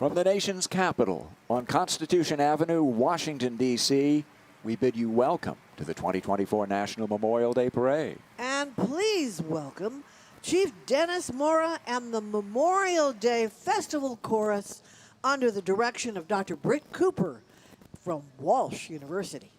From the nation's capital on Constitution Avenue, Washington, D.C., we bid you welcome to the 2024 National Memorial Day Parade. And please welcome Chief Dennis Mora and the Memorial Day Festival Chorus under the direction of Dr. Britt Cooper from Walsh University.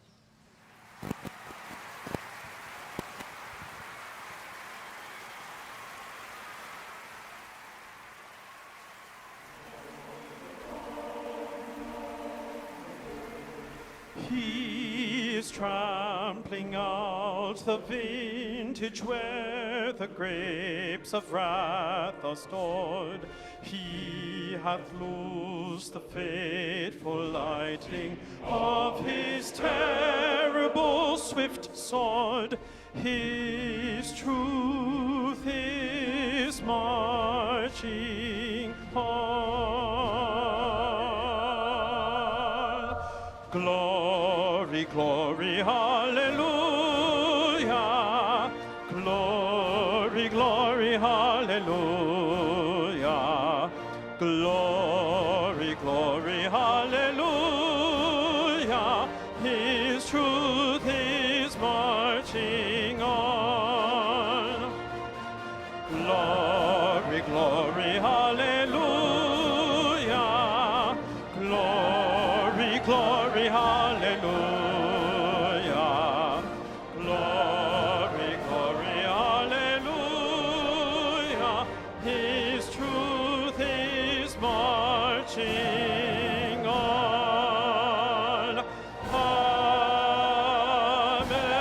He is trampling out the vintage where the grapes of wrath are stored. He hath loosed the fateful lightning of his terrible swift sword. His truth is marching on. Glory, glory, hallelujah. Glory, glory, hallelujah. Glory, glory, hallelujah. His truth is marching on. Glory, glory, hallelujah. Glory, glory, hallelujah. Glory, glory, hallelujah. His truth is marching on. Amen.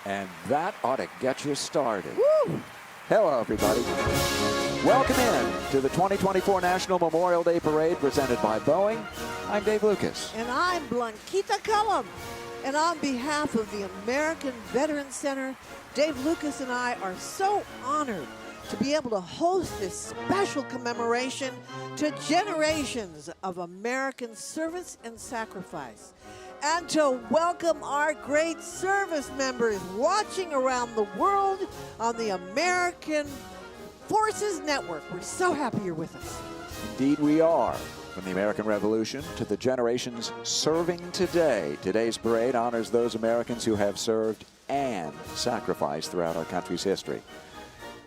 And that ought to get you started. Woo! Hello, everybody. Welcome in to the 2024 National Memorial Day Parade presented by Boeing. I'm Dave Lucas. And I'm Blanquita Cullum. And on behalf of the American Veterans Center, Dave Lucas and I are so honored to be able to host this special commemoration to generations of American service and sacrifice, and to welcome our great service members watching around the world on the American Forces Network. We're so happy you're with us. Indeed we are. From the American Revolution to the generations serving today, today's parade honors those Americans who have served and sacrificed throughout our country's history.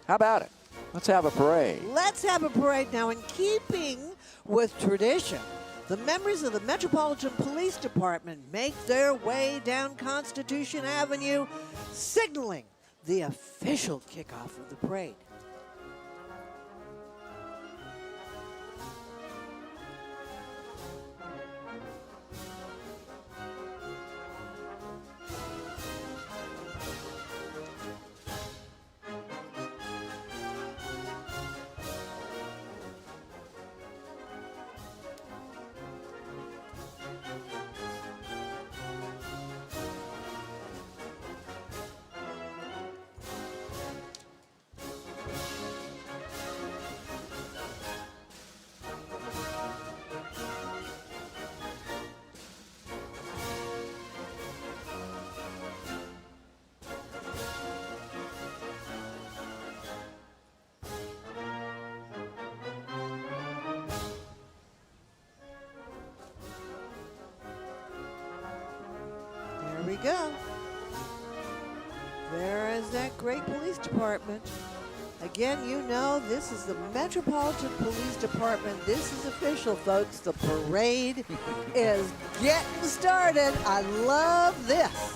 How about it? Let's have a parade. Let's have a parade now. In keeping with tradition, the members of the Metropolitan Police Department make their way down Constitution Avenue, signaling the official kickoff of the parade. There we go. There is that great police department. Again, you know, this is the Metropolitan Police Department. This is official, folks. The parade is getting started. I love this.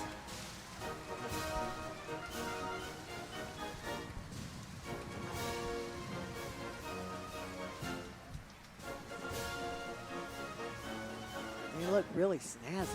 You look really snazzy.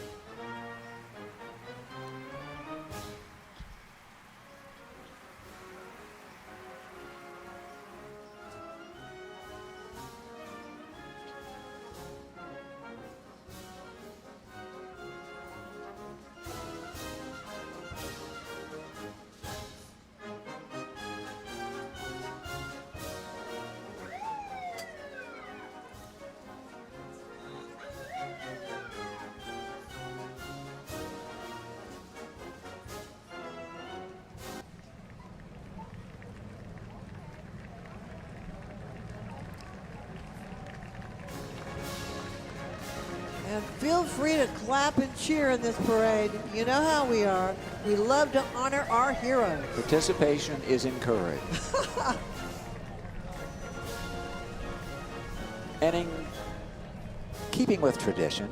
And feel free to clap and cheer in this parade. You know how we are. We love to honor our heroes. Participation is encouraged. And in keeping with tradition,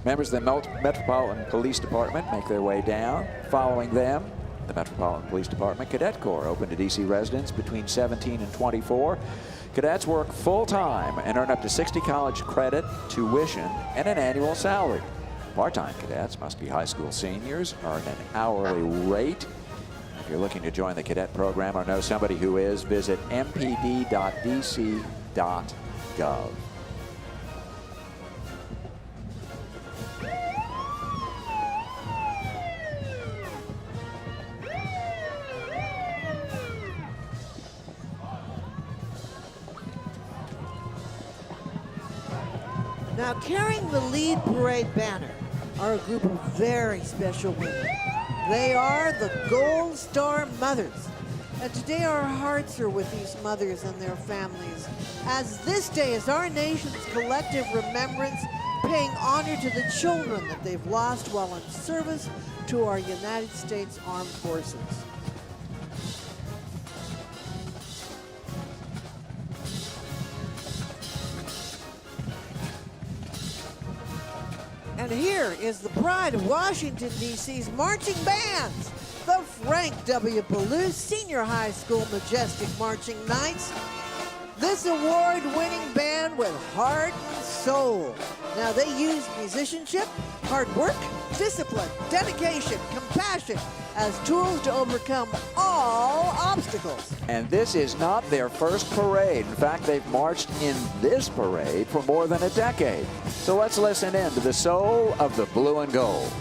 members of the Metropolitan Police Department make their way down. Following them, the Metropolitan Police Department Cadet Corps opened to D.C. residents between 17 and 24. Cadets work full-time and earn up to 60 college credit, tuition, and an annual salary. Part-time cadets must be high school seniors, earn an hourly rate. If you're looking to join the cadet program or know somebody who is, visit mpd.dc.gov. Now, carrying the lead parade banner are a group of very special women. They are the Gold Star Mothers. And today our hearts are with these mothers and their families, as this day is our nation's collective remembrance, paying honor to the children that they've lost while in service to our United States Armed Forces. And here is the pride of Washington, D.C.'s marching bands, the Frank W. Palouse Senior High School Majestic Marching Knights. This award-winning band with heart and soul. Now, they use musicianship, hard work, discipline, dedication, compassion as tools to overcome all obstacles. And this is not their first parade. In fact, they've marched in this parade for more than a decade. So let's listen in to the soul of the blue and gold.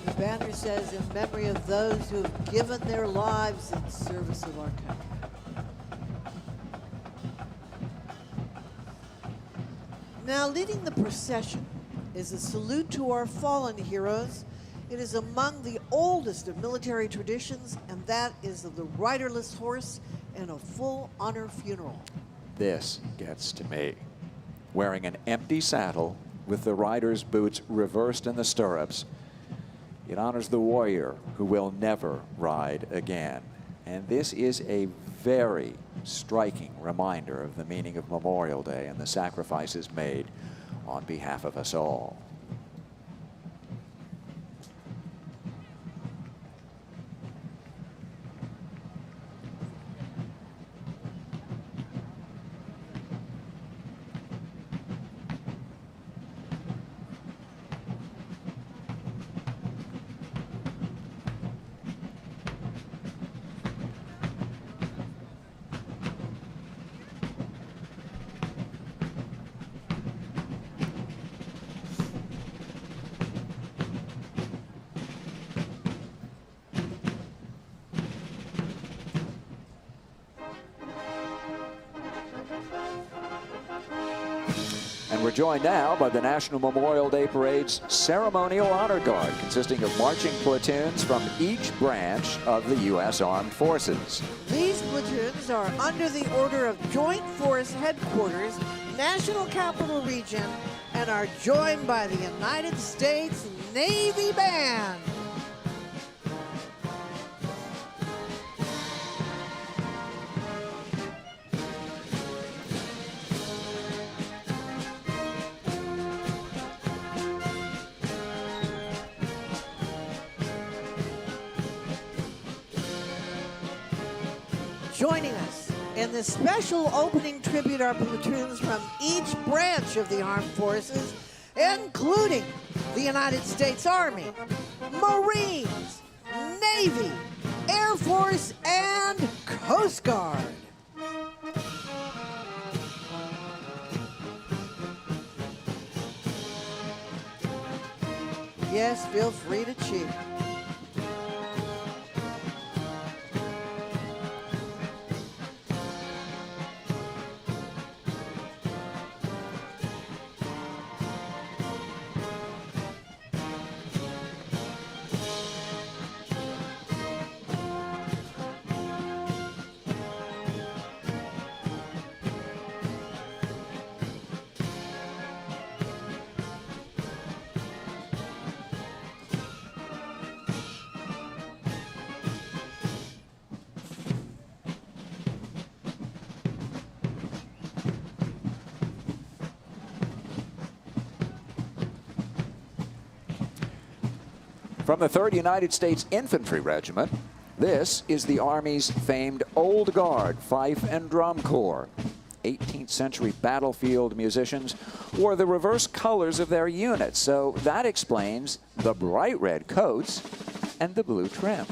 The banner says, in memory of those who have given their lives in service of our country. Now, leading the procession is a salute to our fallen heroes. It is among the oldest of military traditions, and that is of the riderless horse and a full honor funeral. This gets to me. Wearing an empty saddle with the rider's boots reversed in the stirrups, it honors the warrior who will never ride again. And this is a very striking reminder of the meaning of Memorial Day and the sacrifices made on behalf of us all. And we're joined now by the National Memorial Day Parade's Ceremonial Honor Guard, consisting of marching platoons from each branch of the U.S. Armed Forces. These platoons are under the order of Joint Force Headquarters, National Capital Region, and are joined by the United States Navy Band. Joining us in this special opening tribute are platoons from each branch of the armed forces, including the United States Army, Marines, Navy, Air Force, and Coast Guard. Yes, feel free to cheer. From the 3rd United States Infantry Regiment, this is the Army's famed Old Guard Fife and Drum Corps. 18th century battlefield musicians wore the reverse colors of their units, so that explains the bright red coats and the blue trim.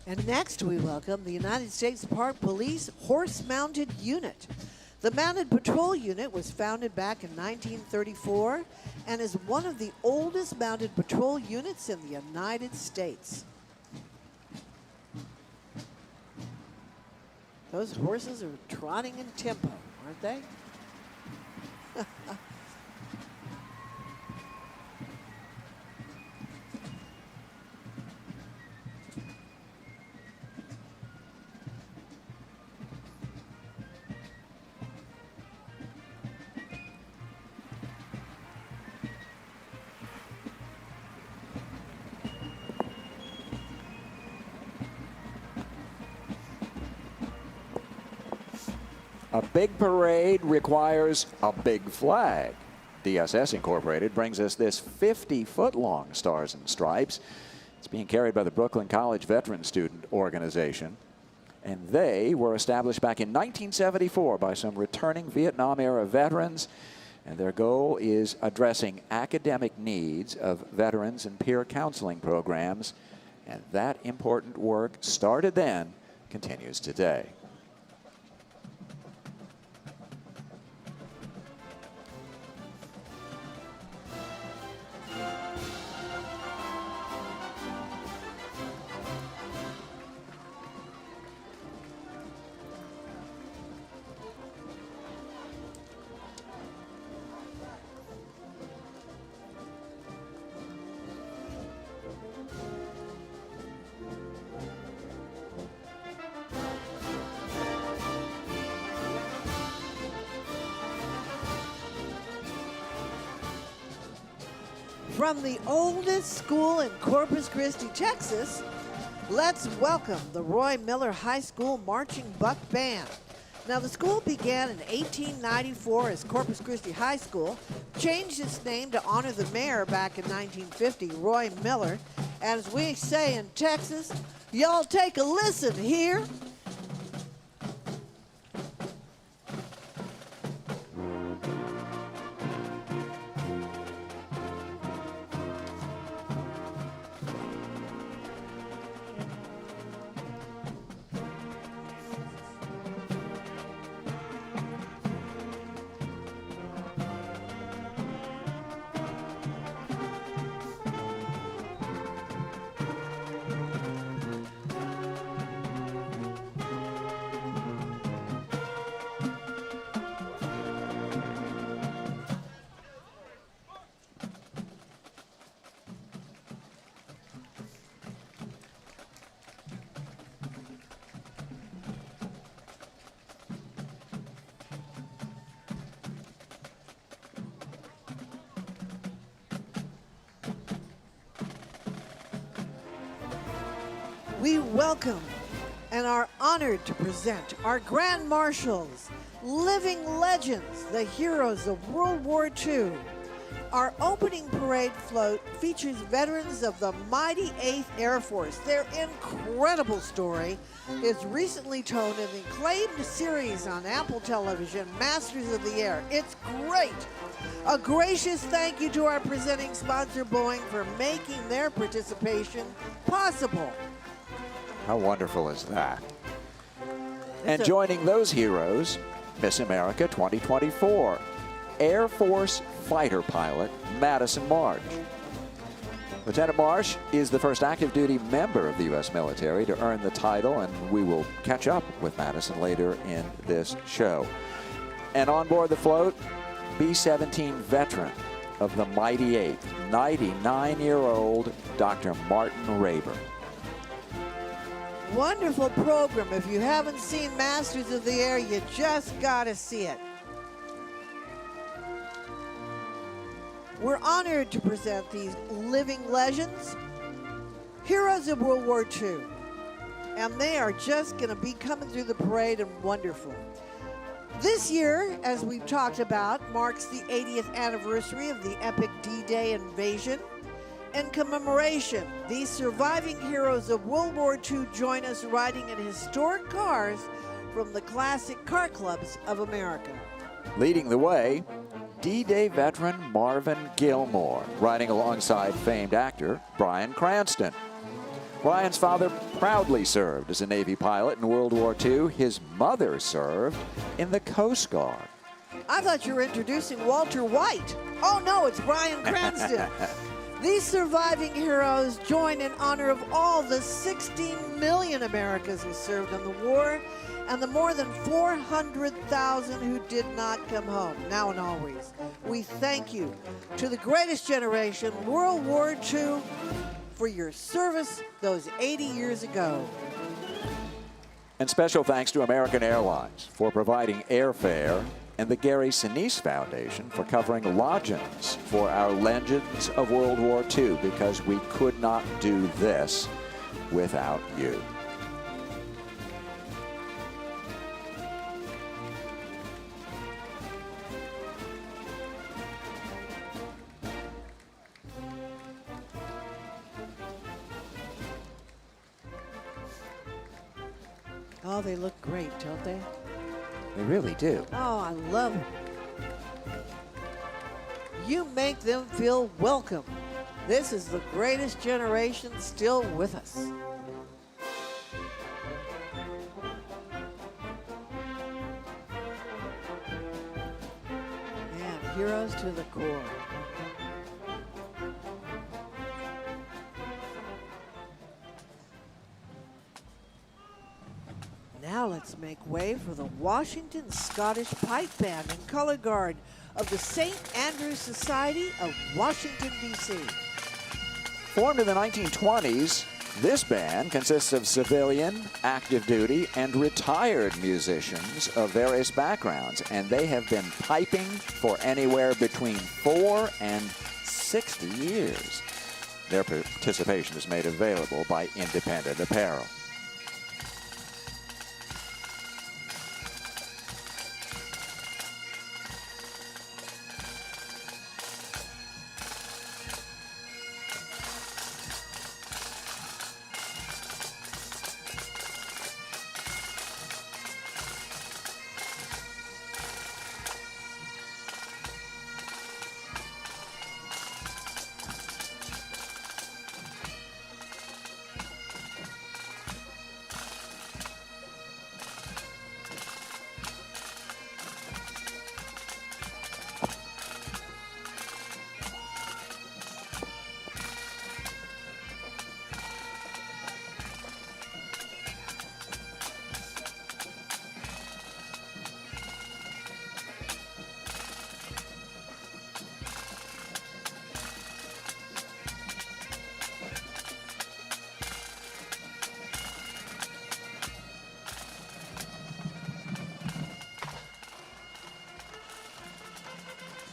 And next we welcome the United States Park Police Horse-Mounted Unit. The Mounted Patrol Unit was founded back in 1934 and is one of the oldest mounted patrol units in the United States. Those horses are trotting in tempo, aren't they? A big parade requires a big flag. DSS Incorporated brings us this 50-foot-long Stars and Stripes. It's being carried by the Brooklyn College Veteran Student Organization. And they were established back in 1974 by some returning Vietnam-era veterans. And their goal is addressing academic needs of veterans and peer counseling programs. And that important work started then, continues today. From the oldest school in Corpus Christi, Texas, let's welcome the Roy Miller High School Marching Buck Band. Now, the school began in 1894 as Corpus Christi High School, changed its name to honor the mayor back in 1950, Roy Miller. And as we say in Texas, y'all take a listen here. we welcome and are honored to present our Grand Marshals, living legends, the heroes of World War II. Our opening parade float features veterans of the mighty 8th Air Force. Their incredible story is recently told in the acclaimed series on Apple Television, Masters of the Air. It's great. A gracious thank you to our presenting sponsor, Boeing, for making their participation possible. How wonderful is that? And a- joining those heroes, Miss America 2024, Air Force fighter pilot Madison Marsh. Lieutenant Marsh is the first active duty member of the U.S. military to earn the title, and we will catch up with Madison later in this show. And on board the float, B-17 veteran of the mighty 8th, 99-year-old Dr. Martin Rayburn. Wonderful program. If you haven't seen Masters of the Air, you just got to see it. We're honored to present these living legends, heroes of World War II. And they are just going to be coming through the parade and wonderful. This year, as we've talked about, marks the 80th anniversary of the epic D-Day invasion. In commemoration, these surviving heroes of World War II join us riding in historic cars from the classic car clubs of America. Leading the way, D-Day veteran Marvin Gilmore, riding alongside famed actor Bryan Cranston. Bryan's father proudly served as a Navy pilot in World War II. His mother served in the Coast Guard. I thought you were introducing Walter White. Oh no, it's Bryan Cranston. These surviving heroes join in honor of all the 16 million Americans who served in the war and the more than 400,000 who did not come home, now and always. We thank you to the greatest generation, World War II, for your service those 80 years ago. And special thanks to American Airlines for providing airfare and the Gary Sinise Foundation for covering lodgings for our Legends of World War II, because we could not do this without you. Oh, they look great, don't they? They really do. Oh, I love them. You make them feel welcome. This is the greatest generation still with us. And heroes to the core. Now let's make way for the Washington Scottish Pipe Band and Color Guard of the St. Andrews Society of Washington, D.C. Formed in the 1920s, this band consists of civilian, active duty, and retired musicians of various backgrounds, and they have been piping for anywhere between 4 and 60 years. Their participation is made available by Independent Apparel.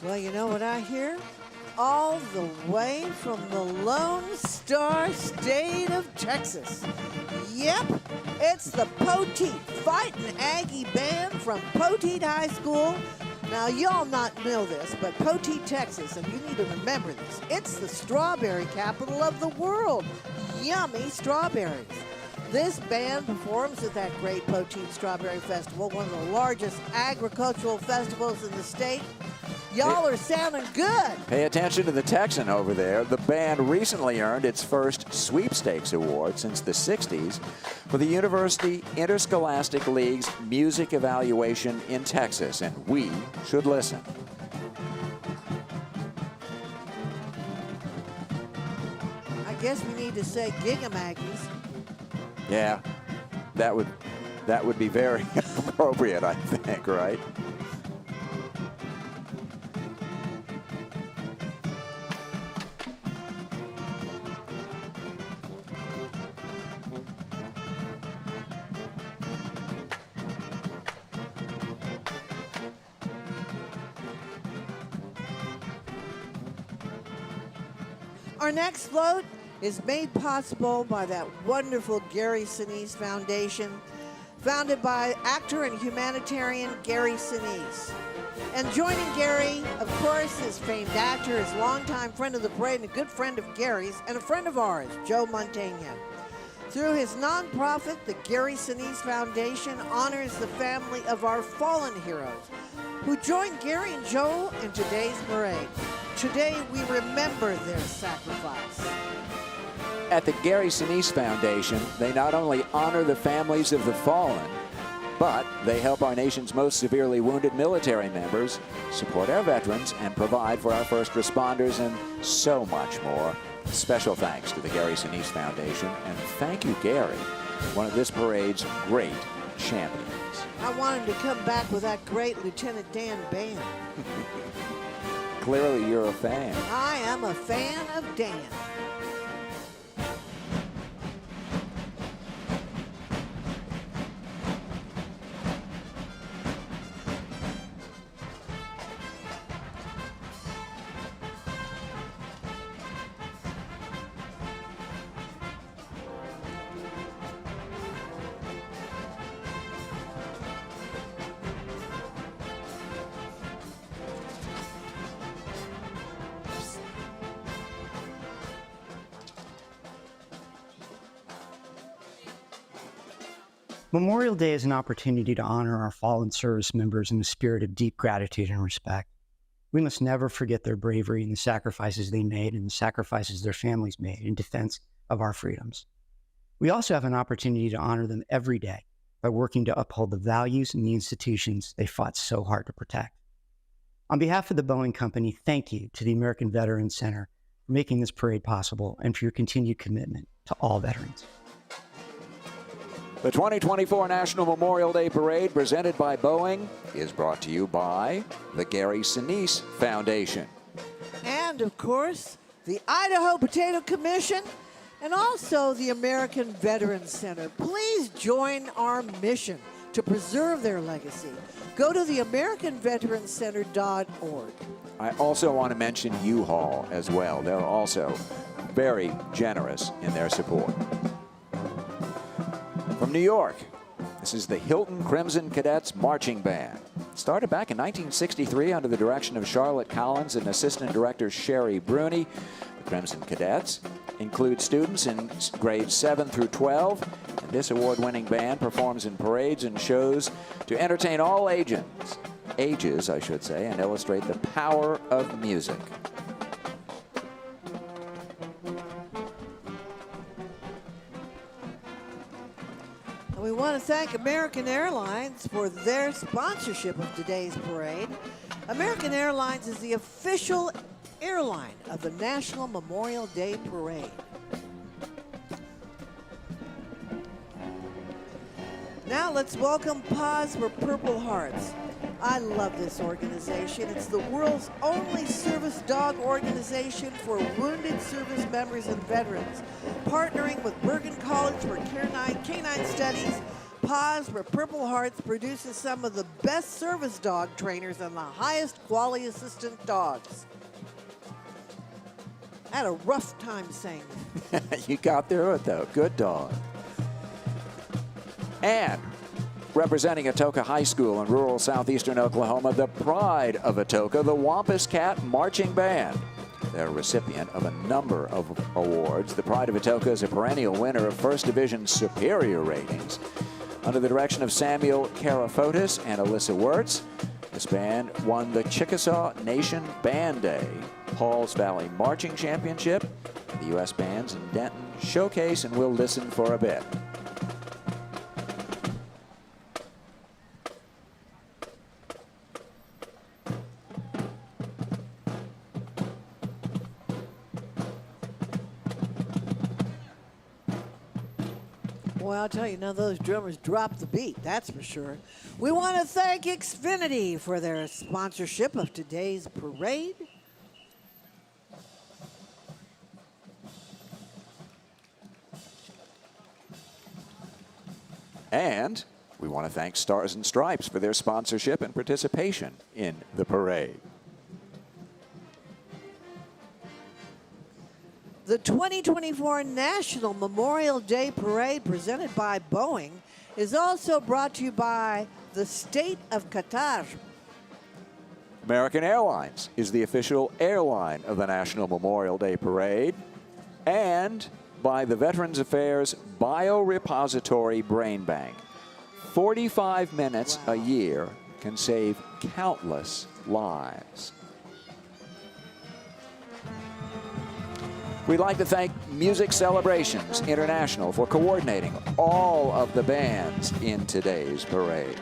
Well, you know what I hear? all the way from the Lone Star State of Texas. Yep, it's the Poteet Fightin' Aggie Band from Poteet High School. Now, y'all not know this, but Poteet, Texas, and you need to remember this, it's the strawberry capital of the world. Yummy strawberries. This band performs at that great Poteet Strawberry Festival, one of the largest agricultural festivals in the state. Y'all are sounding good. Pay attention to the Texan over there. The band recently earned its first sweepstakes award since the 60s for the University Interscholastic League's music evaluation in Texas, and we should listen. I guess we need to say Gigamaggies. Yeah, that would be very appropriate, I think, right? Our next float is made possible by that wonderful Gary Sinise Foundation, founded by actor and humanitarian Gary Sinise. And joining Gary, of course, is famed actor, his longtime friend of the parade, and a good friend of Gary's, and a friend of ours, Joe Montaigne. Through his nonprofit, the Gary Sinise Foundation honors the family of our fallen heroes who joined Gary and Joe in today's parade. Today, we remember their sacrifice. At the Gary Sinise Foundation, they not only honor the families of the fallen, but they help our nation's most severely wounded military members, support our veterans, and provide for our first responders, and so much more. Special thanks to the Gary Sinise Foundation, and thank you, Gary, one of this parade's great champions. I want him to come back with that great Lieutenant Dan band. Clearly, you're a fan. I am a fan of Dan. Memorial Day is an opportunity to honor our fallen service members in a spirit of deep gratitude and respect. We must never forget their bravery and the sacrifices they made and the sacrifices their families made in defense of our freedoms. We also have an opportunity to honor them every day by working to uphold the values and the institutions they fought so hard to protect. On behalf of the Boeing Company, thank you to the American Veterans Center for making this parade possible and for your continued commitment to all veterans. The 2024 National Memorial Day Parade, presented by Boeing, is brought to you by the Gary Sinise Foundation. And, of course, the Idaho Potato Commission and also the American Veterans Center. Please join our mission to preserve their legacy. Go to theamericanveteranscenter.org. I also want to mention U-Haul as well. They're also very generous in their support. From New York, this is the Hilton Crimson Cadets Marching Band. Started back in 1963 under the direction of Charlotte Collins and Assistant Director Sherry Bruni. The Crimson Cadets include students in grades 7 through 12. And this award-winning band performs in parades and shows to entertain all ages, and illustrate the power of music. And we want to thank American Airlines for their sponsorship of today's parade. American Airlines is the official airline of the National Memorial Day Parade. Now let's welcome Paws for Purple Hearts. I love this organization. It's the world's only service dog organization for wounded service members and veterans. Partnering with Bergen College for Canine Studies, Paws for Purple Hearts produces some of the best service dog trainers and the highest quality assistant dogs. I had a rough time saying that. You got through it, though. Good dog. And representing Atoka High School in rural southeastern Oklahoma, the pride of Atoka, the Wampus Cat Marching Band. They're a recipient of a number of awards. The Pride of Atoka is a perennial winner of First Division Superior ratings. Under the direction of Samuel Karafotis and Alyssa Wirtz, this band won the Chickasaw Nation Band Day, Pauls Valley Marching Championship, and the U.S. Bands in Denton Showcase, and we'll listen for a bit. Well, I'll tell you, none of those drummers dropped the beat, that's for sure. We want to thank Xfinity for their sponsorship of today's parade. And we want to thank Stars and Stripes for their sponsorship and participation in the parade. The 2024 National Memorial Day Parade, presented by Boeing, is also brought to you by the State of Qatar. American Airlines is the official airline of the National Memorial Day Parade, and by the Veterans Affairs Biorepository Brain Bank. 45 minutes a year can save countless lives. We'd like to thank Music Celebrations International for coordinating all of the bands in today's parade.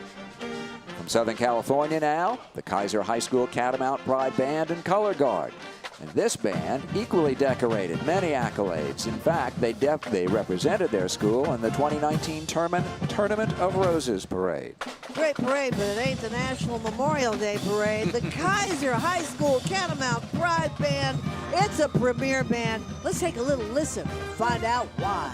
From Southern California now, the Kaiser High School Catamount Pride Band and Color Guard. And this band, equally decorated, many accolades. In fact, they represented their school in the 2019 Tournament of Roses Parade. Great parade, but it ain't the National Memorial Day Parade. The Kaiser High School Catamount Pride Band, it's a premier band. Let's take a little listen and find out why.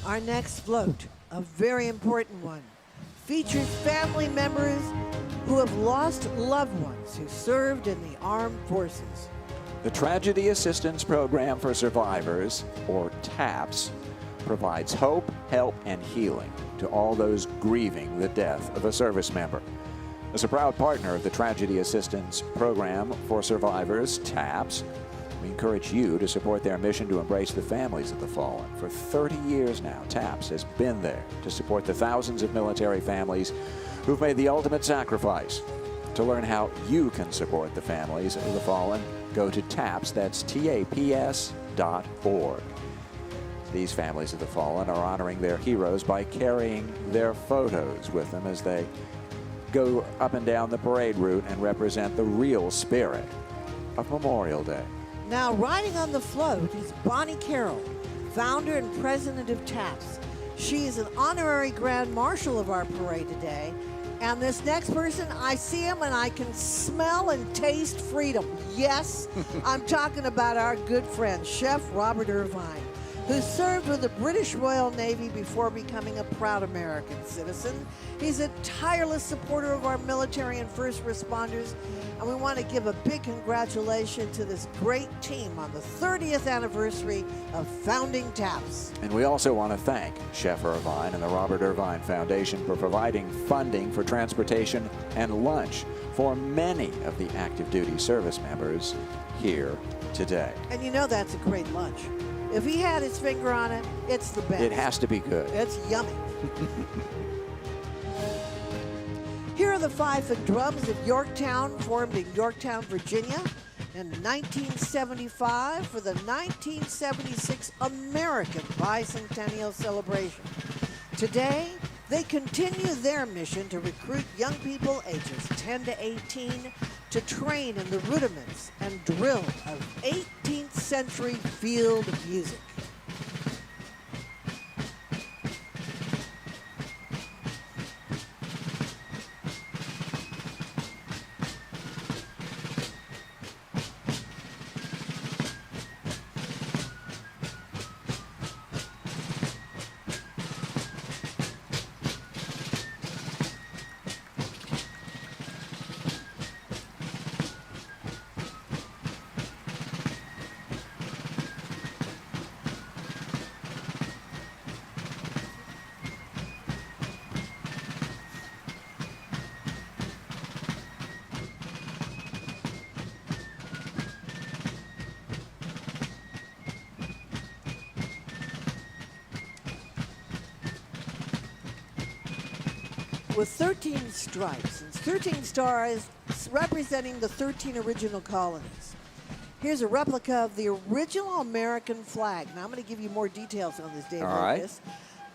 Our next float, a very important one, features family members who have lost loved ones who served in the armed forces. The Tragedy Assistance Program for Survivors, or TAPS, provides hope, help, and healing to all those grieving the death of a service member. As a proud partner of the Tragedy Assistance Program for Survivors, TAPS, we encourage you to support their mission to embrace the families of the fallen. For 30 years now, TAPS has been there to support the thousands of military families who've made the ultimate sacrifice. To learn how you can support the families of the fallen, go to TAPS, that's TAPS.org. These families of the fallen are honoring their heroes by carrying their photos with them as they go up and down the parade route and represent the real spirit of Memorial Day. Now, riding on the float is Bonnie Carroll, founder and president of TAPS. She is an honorary grand marshal of our parade today. And this next person, I see him and I can smell and taste freedom. Yes, I'm talking about our good friend, Chef Robert Irvine, who served with the British Royal Navy before becoming a proud American citizen. He's a tireless supporter of our military and first responders, and we want to give a big congratulations to this great team on the 30th anniversary of founding TAPS. And we also want to thank Chef Irvine and the Robert Irvine Foundation for providing funding for transportation and lunch for many of the active duty service members here today. And you know that's a great lunch. If he had his finger on it, it's the best. It has to be good. It's yummy. Here are the fife and drums of Yorktown, formed in Yorktown, Virginia in 1975 for the 1976 American Bicentennial Celebration. Today, They continue their mission to recruit young people ages 10 to 18 to train in the rudiments and drill of 18th century field music. With 13 stripes and 13 stars representing the 13 original colonies. Here's a replica of the original American flag. Now I'm going to give you more details on this, Dave Lucas.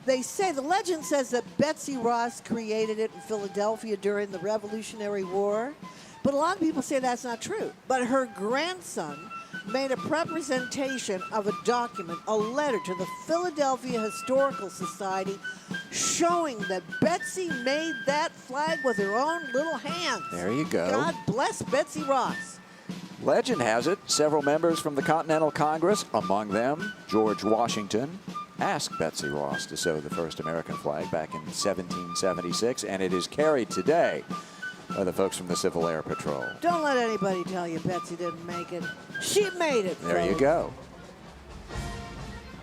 They say, the legend says that Betsy Ross created it in Philadelphia during the Revolutionary War. But a lot of people say that's not true. But her grandson made a representation of a document, a letter to the Philadelphia Historical Society, showing that Betsy made that flag with her own little hands. There you go. God bless Betsy Ross. Legend has it, several members from the Continental Congress, among them George Washington, asked Betsy Ross to sew the first American flag back in 1776, and it is carried today by the folks from the Civil Air Patrol. Don't let anybody tell you Betsy didn't make it. She made it, There you folks. go.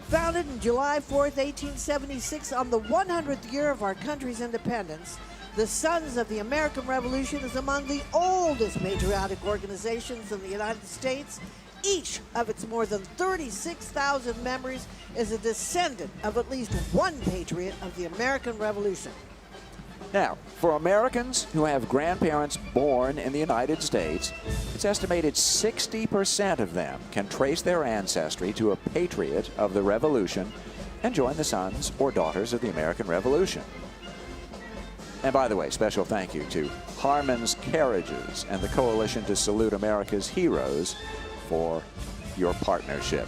Founded in July 4th, 1876, on the 100th year of our country's independence, the Sons of the American Revolution is among the oldest patriotic organizations in the United States. Each of its more than 36,000 members is a descendant of at least one patriot of the American Revolution. Now, for Americans who have grandparents born in the United States, it's estimated 60% of them can trace their ancestry to a patriot of the Revolution and join the sons or daughters of the American Revolution. And by the way, special thank you to Harmon's Carriages and the Coalition to Salute America's Heroes for your partnership.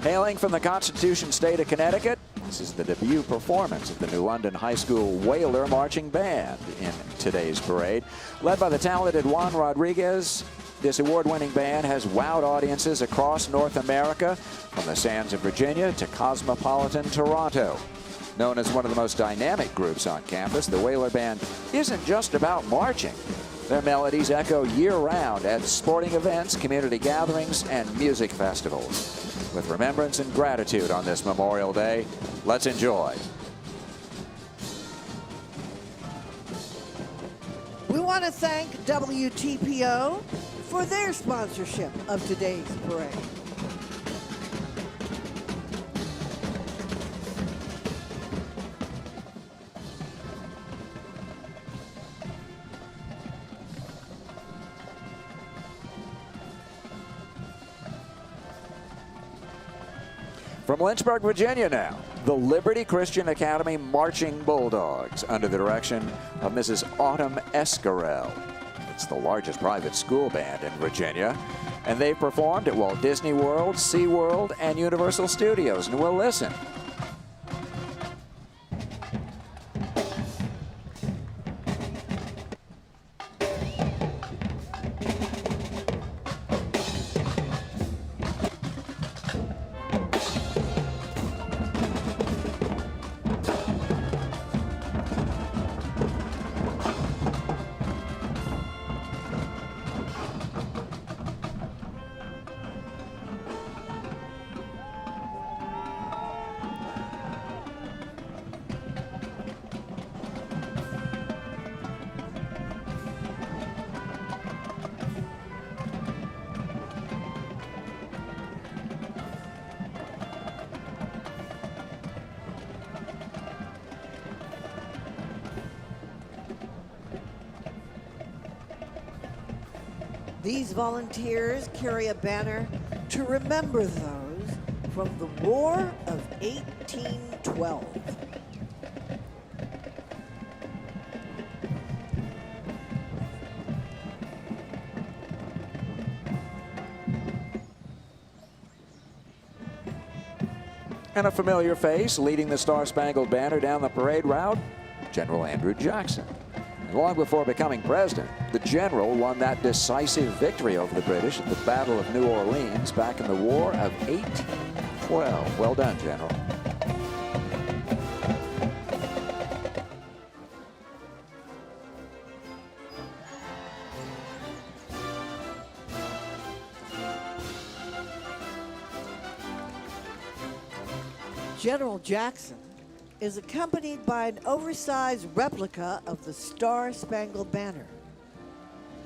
Hailing from the Constitution State of Connecticut, this is the debut performance of the New London High School Whaler Marching Band in today's parade. Led by the talented Juan Rodriguez, this award-winning band has wowed audiences across North America, from the sands of Virginia to cosmopolitan Toronto. Known as one of the most dynamic groups on campus, the Whaler Band isn't just about marching. Their melodies echo year-round at sporting events, community gatherings, and music festivals. With remembrance and gratitude on this Memorial Day, let's enjoy. We want to thank WTPO for their sponsorship of today's parade. From Lynchburg, Virginia now, the Liberty Christian Academy Marching Bulldogs under the direction of Mrs. Autumn Escarell. It's the largest private school band in Virginia, and they've performed at Walt Disney World, SeaWorld, and Universal Studios. And we'll listen. These volunteers carry a banner to remember those from the War of 1812. And a familiar face leading the Star-Spangled Banner down the parade route, General Andrew Jackson. And long before becoming president, the general won that decisive victory over the British at the Battle of New Orleans back in the War of 1812. Well done, General. General Jackson is accompanied by an oversized replica of the Star-Spangled Banner.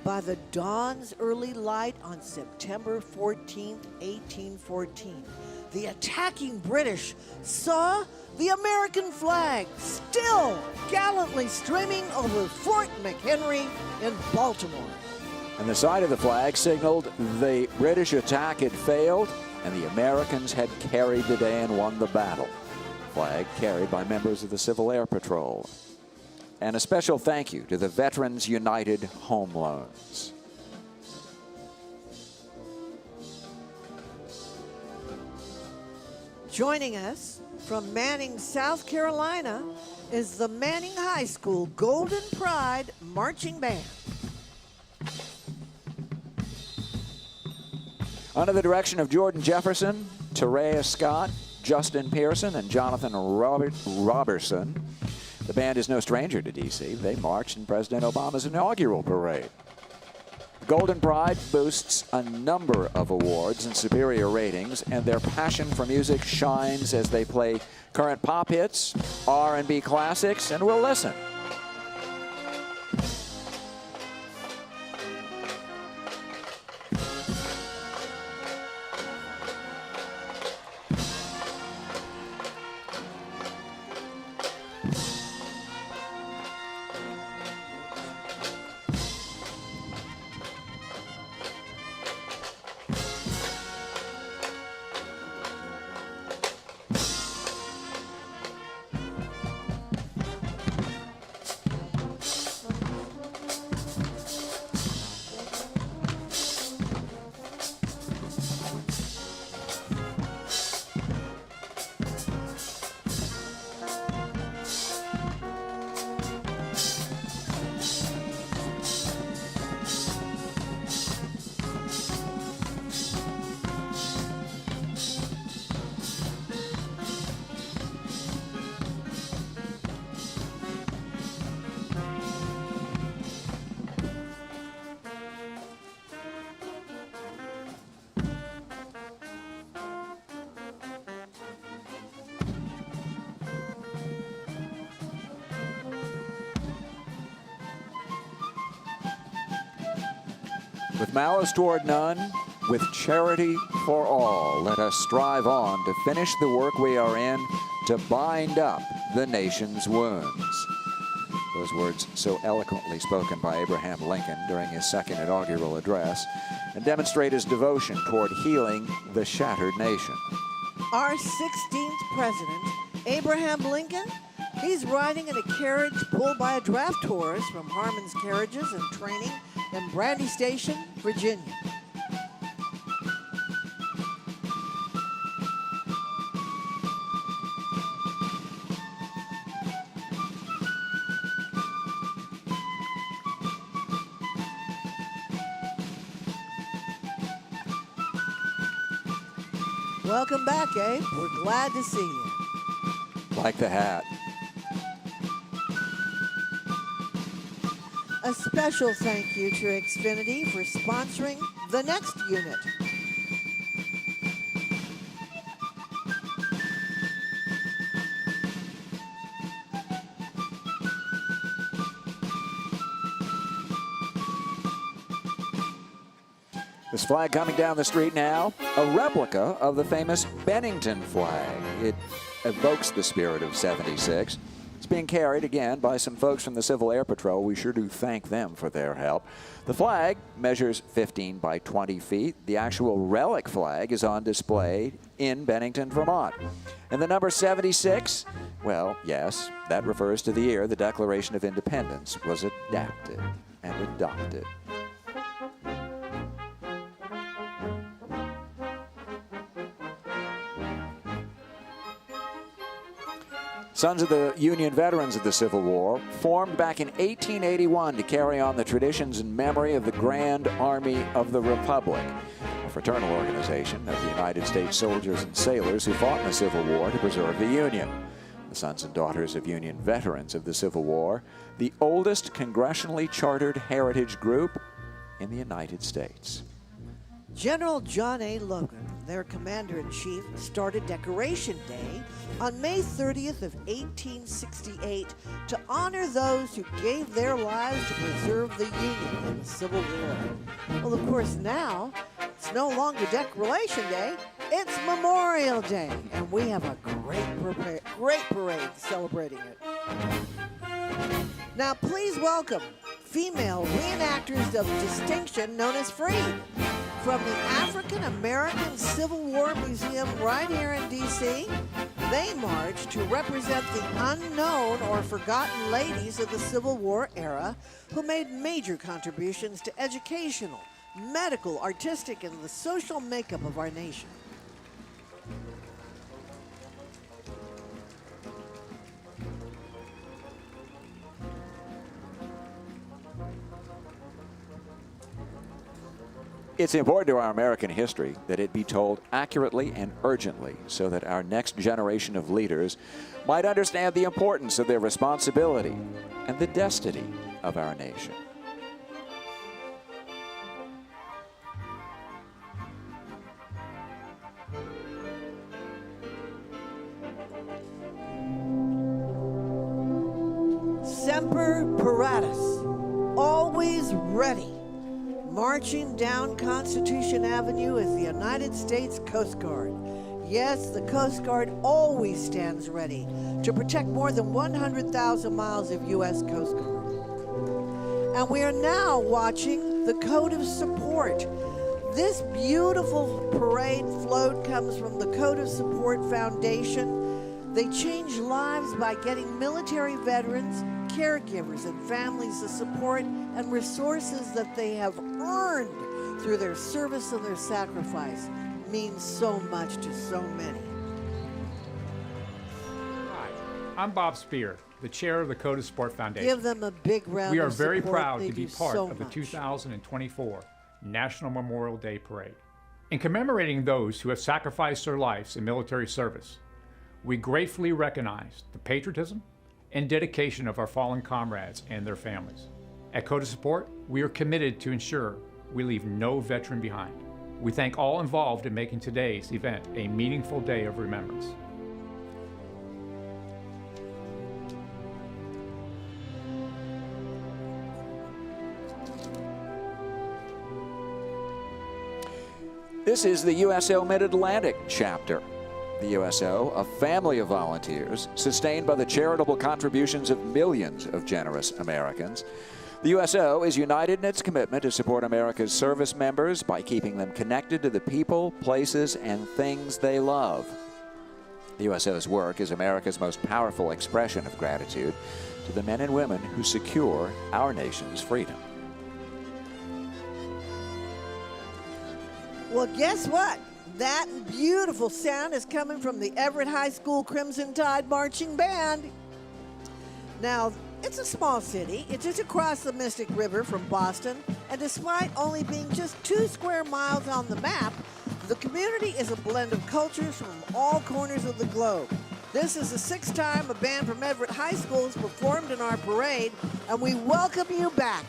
By the dawn's early light on September 14, 1814, the attacking British saw the American flag still gallantly streaming over Fort McHenry in Baltimore. And the sight of the flag signaled the British attack had failed and the Americans had carried the day and won the battle. Flag carried by members of the Civil Air Patrol. And a special thank you to the Veterans United Home Loans. Joining us from Manning, South Carolina, is the Manning High School Golden Pride Marching Band. Under the direction of Jordan Jefferson, Terea Scott, Justin Pearson, and Jonathan Robertson, the band is no stranger to D.C. They marched in President Obama's inaugural parade. Golden Pride boasts a number of awards and superior ratings, and their passion for music shines as they play current pop hits, R&B classics, and we'll listen. With malice toward none, with charity for all, let us strive on to finish the work we are in, to bind up the nation's wounds. Those words so eloquently spoken by Abraham Lincoln during his second inaugural address, and demonstrate his devotion toward healing the shattered nation. Our 16th president, Abraham Lincoln, he's riding in a carriage pulled by a draft horse from Harmon's Carriages and Training in Brandy Station, Virginia. Welcome back, Abe. We're glad to see you. Like the hat. A special thank you to Xfinity for sponsoring the next unit. This flag coming down the street now, a replica of the famous Bennington flag. It evokes the spirit of '76. It's being carried again by some folks from the Civil Air Patrol. We sure do thank them for their help. The flag measures 15 by 20 feet. The actual relic flag is on display in Bennington, Vermont. And the number 76, well, yes, that refers to the year the Declaration of Independence was adapted and adopted. Sons of the Union Veterans of the Civil War formed back in 1881 to carry on the traditions and memory of the Grand Army of the Republic, a fraternal organization of the United States soldiers and sailors who fought in the Civil War to preserve the Union. The Sons and Daughters of Union Veterans of the Civil War, the oldest congressionally chartered heritage group in the United States. General John A. Logan, their commander-in-chief, started Decoration Day on May 30th of 1868 to honor those who gave their lives to preserve the Union in the Civil War. Well, of course, now it's no longer Decoration Day, it's Memorial Day, and we have a great parade celebrating it. Now, please welcome female reenactors of distinction known as FREED. From the African American Civil War Museum right here in D.C., they march to represent the unknown or forgotten ladies of the Civil War era who made major contributions to educational, medical, artistic, and the social makeup of our nation. It's important to our American history that it be told accurately and urgently so that our next generation of leaders might understand the importance of their responsibility and the destiny of our nation. Semper Paratus, always ready. Marching down Constitution Avenue is the United States Coast Guard. Yes, the Coast Guard always stands ready to protect more than 100,000 miles of U.S. Coast Guard. And we are now watching the Code of Support. This beautiful parade float comes from the Code of Support Foundation. They change lives by getting military veterans, caregivers, and families the support and resources that they have earned through their service and their sacrifice. Means so much to so many. Hi, I'm Bob Spear, the chair of the Code of Support Foundation. Give them a big round We are of very support. proud They to be do part so of the much. 2024 National Memorial Day Parade. In commemorating those who have sacrificed their lives in military service, we gratefully recognize the patriotism and dedication of our fallen comrades and their families. At Code of Support, we are committed to ensure we leave no veteran behind. We thank all involved in making today's event a meaningful day of remembrance. This is the USO Mid-Atlantic chapter. The USO, a family of volunteers sustained by the charitable contributions of millions of generous Americans. The USO is united in its commitment to support America's service members by keeping them connected to the people, places, and things they love. The USO's work is America's most powerful expression of gratitude to the men and women who secure our nation's freedom. Well, guess what? That beautiful sound is coming from the Everett High School Crimson Tide Marching Band. Now, it's a small city. It's just across the Mystic River from Boston, and despite only being just 2 square miles on the map, the community is a blend of cultures from all corners of the globe. This is the 6th time a band from Everett High School has performed in our parade, and we welcome you back.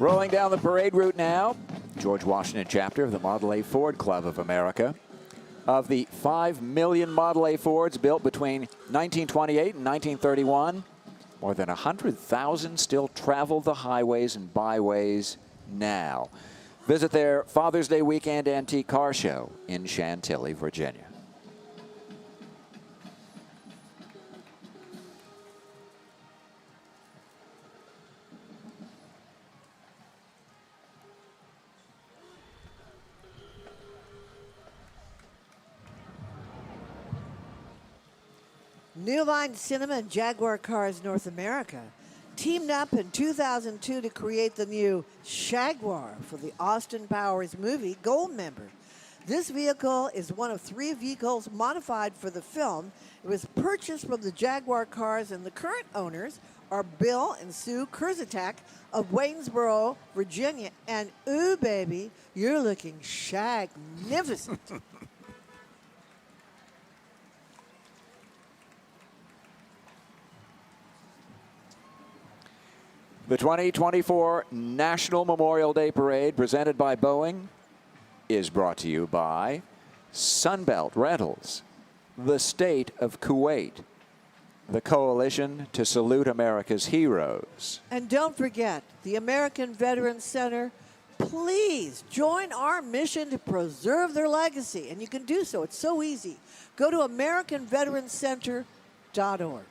Rolling down the parade route now, George Washington chapter of the Model A Ford Club of America. Of the 5 million Model A Fords built between 1928 and 1931, more than 100,000 still travel the highways and byways now. Visit their Father's Day weekend antique car show in Chantilly, Virginia. New Line Cinema and Jaguar Cars North America teamed up in 2002 to create the new Jaguar for the Austin Powers movie Goldmember. This vehicle is one of 3 vehicles modified for the film. It was purchased from the Jaguar Cars, and the current owners are Bill and Sue Kurzatak of Waynesboro, Virginia. And ooh, baby, you're looking shagnificent. The 2024 National Memorial Day Parade, presented by Boeing, is brought to you by Sunbelt Rentals, the State of Kuwait, the Coalition to Salute America's Heroes. And don't forget, the American Veterans Center, please join our mission to preserve their legacy. And you can do so. It's so easy. Go to AmericanVeteransCenter.org.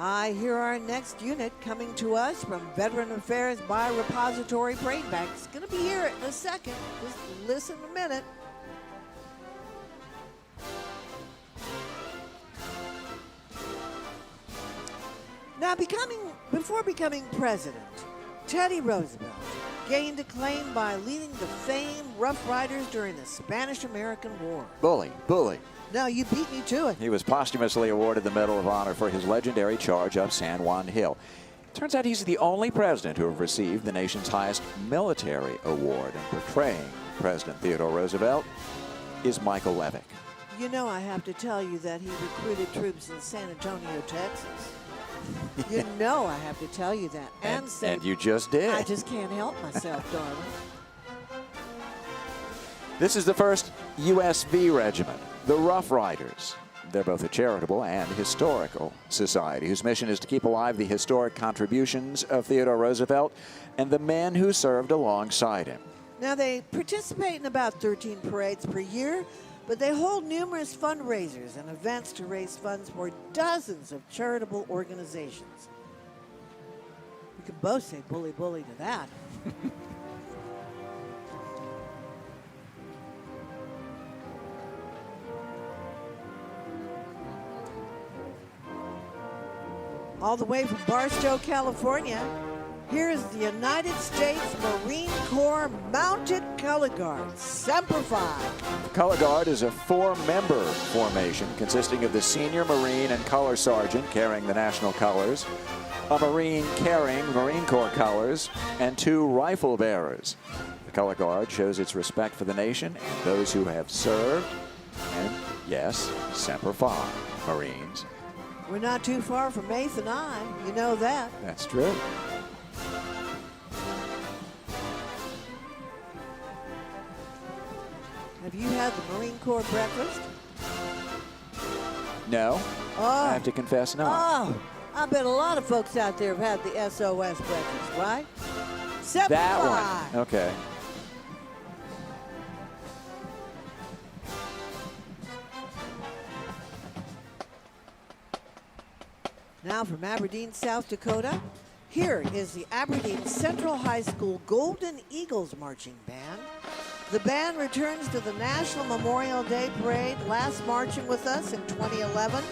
I hear our next unit coming to us from Veteran Affairs Biorepository Parade Bank. It's going to be here in a second. Just listen a minute. Now, before becoming president, Teddy Roosevelt gained acclaim by leading the famed Rough Riders during the Spanish-American War. Bully. No, you beat me to it. He was posthumously awarded the Medal of Honor for his legendary charge up San Juan Hill. Turns out he's the only president to have received the nation's highest military award. And portraying President Theodore Roosevelt is Michael Levick. You know, I have to tell you that he recruited troops in San Antonio, Texas. You know I have to tell you that. And you just did. I just can't help myself, darling. This is the first USV regiment, the Rough Riders. They're both a charitable and historical society whose mission is to keep alive the historic contributions of Theodore Roosevelt and the men who served alongside him. Now, they participate in about 13 parades per year, but they hold numerous fundraisers and events to raise funds for dozens of charitable organizations. We can both say bully to that. All the way from Barstow, California, here's the United States Marine Corps Mounted Color Guard, Semper Fi. The Color Guard is a 4-member formation consisting of the senior Marine and Color Sergeant carrying the national colors, a Marine carrying Marine Corps colors, and 2 rifle bearers. The Color Guard shows its respect for the nation and those who have served, and yes, Semper Fi, Marines. We're not too far from 8th and I. You know that. That's true. Have you had the Marine Corps breakfast? No. Oh. I have to confess, no. Oh, I bet a lot of folks out there have had the SOS breakfast, right? Semper That Fi. one. Okay. Now from Aberdeen, South Dakota, here is the Aberdeen Central High School Golden Eagles Marching Band. The band returns to the National Memorial Day Parade, last marching with us in 2011.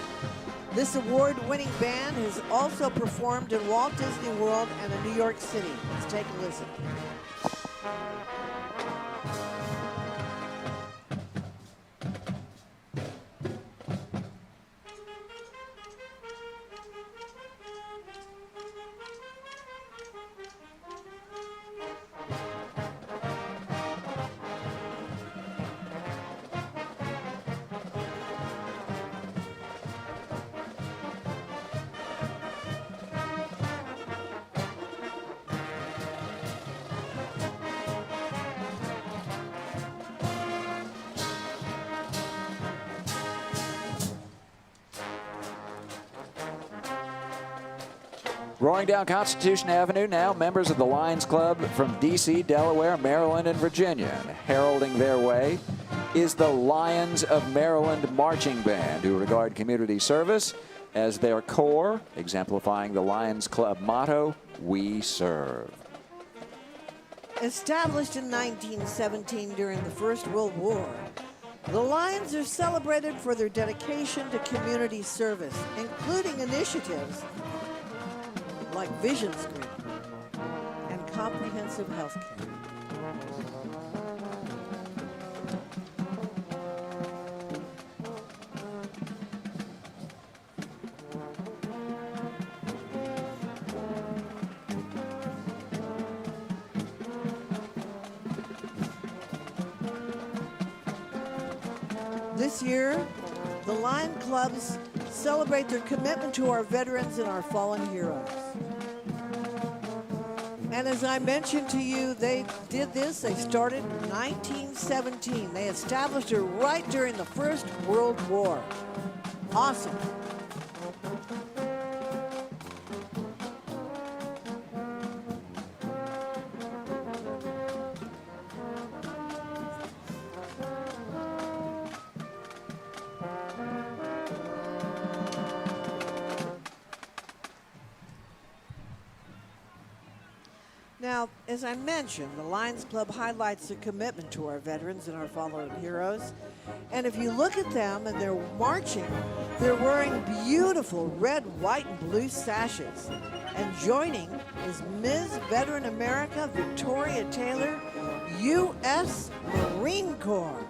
This award-winning band has also performed in Walt Disney World and in New York City. Let's take a listen. Roaring down Constitution Avenue now, members of the Lions Club from D.C., Delaware, Maryland, and Virginia. And heralding their way is the Lions of Maryland Marching Band, who regard community service as their core, exemplifying the Lions Club motto, "We serve." Established in 1917 during the First World War, the Lions are celebrated for their dedication to community service, including initiatives like vision screening and comprehensive health care. This year, the Lion Clubs celebrate their commitment to our veterans and our fallen heroes. And as I mentioned to you, they did this. They started in 1917. They established it right during the First World War. Awesome. Now, as I mentioned, the Lions Club highlights their commitment to our veterans and our fallen heroes. And if you look at them and they're marching, they're wearing beautiful red, white, and blue sashes. And joining is Ms. Veteran America Victoria Taylor, U.S. Marine Corps.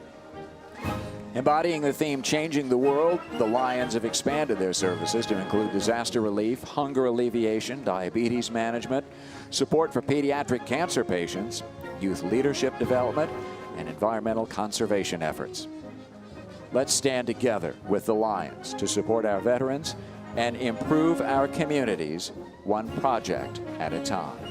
Embodying the theme, Changing the World, the Lions have expanded their services to include disaster relief, hunger alleviation, diabetes management, support for pediatric cancer patients, youth leadership development, and environmental conservation efforts. Let's stand together with the Lions to support our veterans and improve our communities, one project at a time.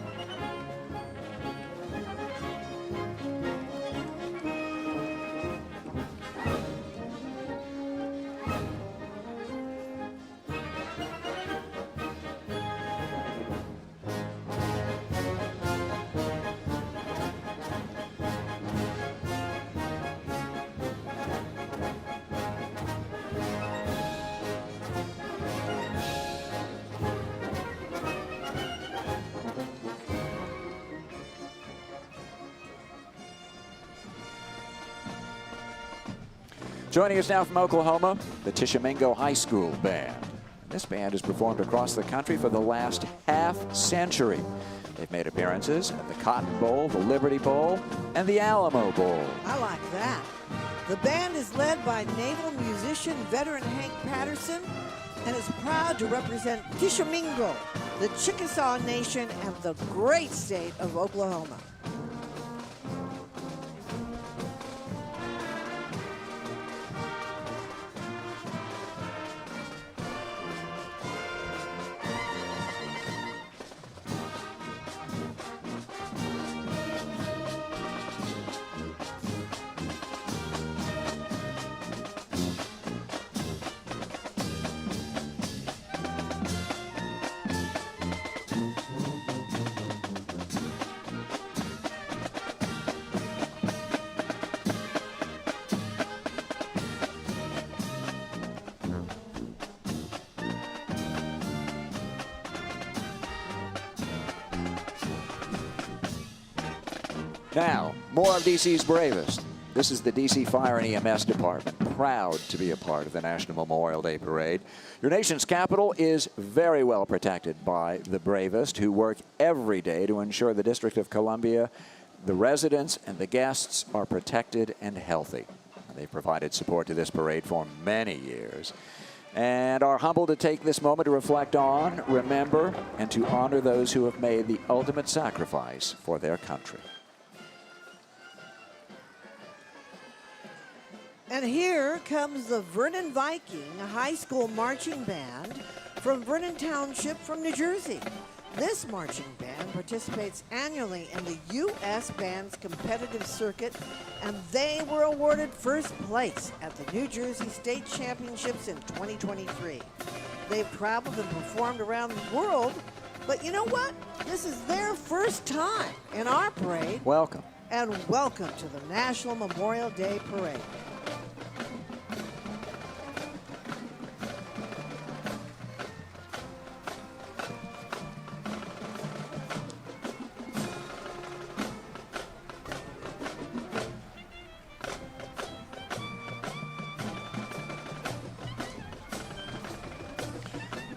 Joining us now from Oklahoma, the Tishomingo High School Band. This band has performed across the country for the last half-century. They've made appearances at the Cotton Bowl, the Liberty Bowl, and the Alamo Bowl. I like that. The band is led by naval musician veteran Hank Patterson and is proud to represent Tishomingo, the Chickasaw Nation, and the great state of Oklahoma. Now, more of D.C.'s bravest. This is the D.C. Fire and EMS Department, proud to be a part of the National Memorial Day Parade. Your nation's capital is very well protected by the bravest, who work every day to ensure the District of Columbia, the residents, and the guests are protected and healthy. They've provided support to this parade for many years and are humbled to take this moment to reflect on, remember, and to honor those who have made the ultimate sacrifice for their country. And here comes the Vernon Viking High School Marching Band from Vernon Township from New Jersey. This marching band participates annually in the U.S. Band's competitive circuit, and they were awarded first place at the New Jersey State Championships in 2023. They've traveled and performed around the world But you know what? This is their first time in our parade. Welcome. And welcome to the National Memorial Day Parade.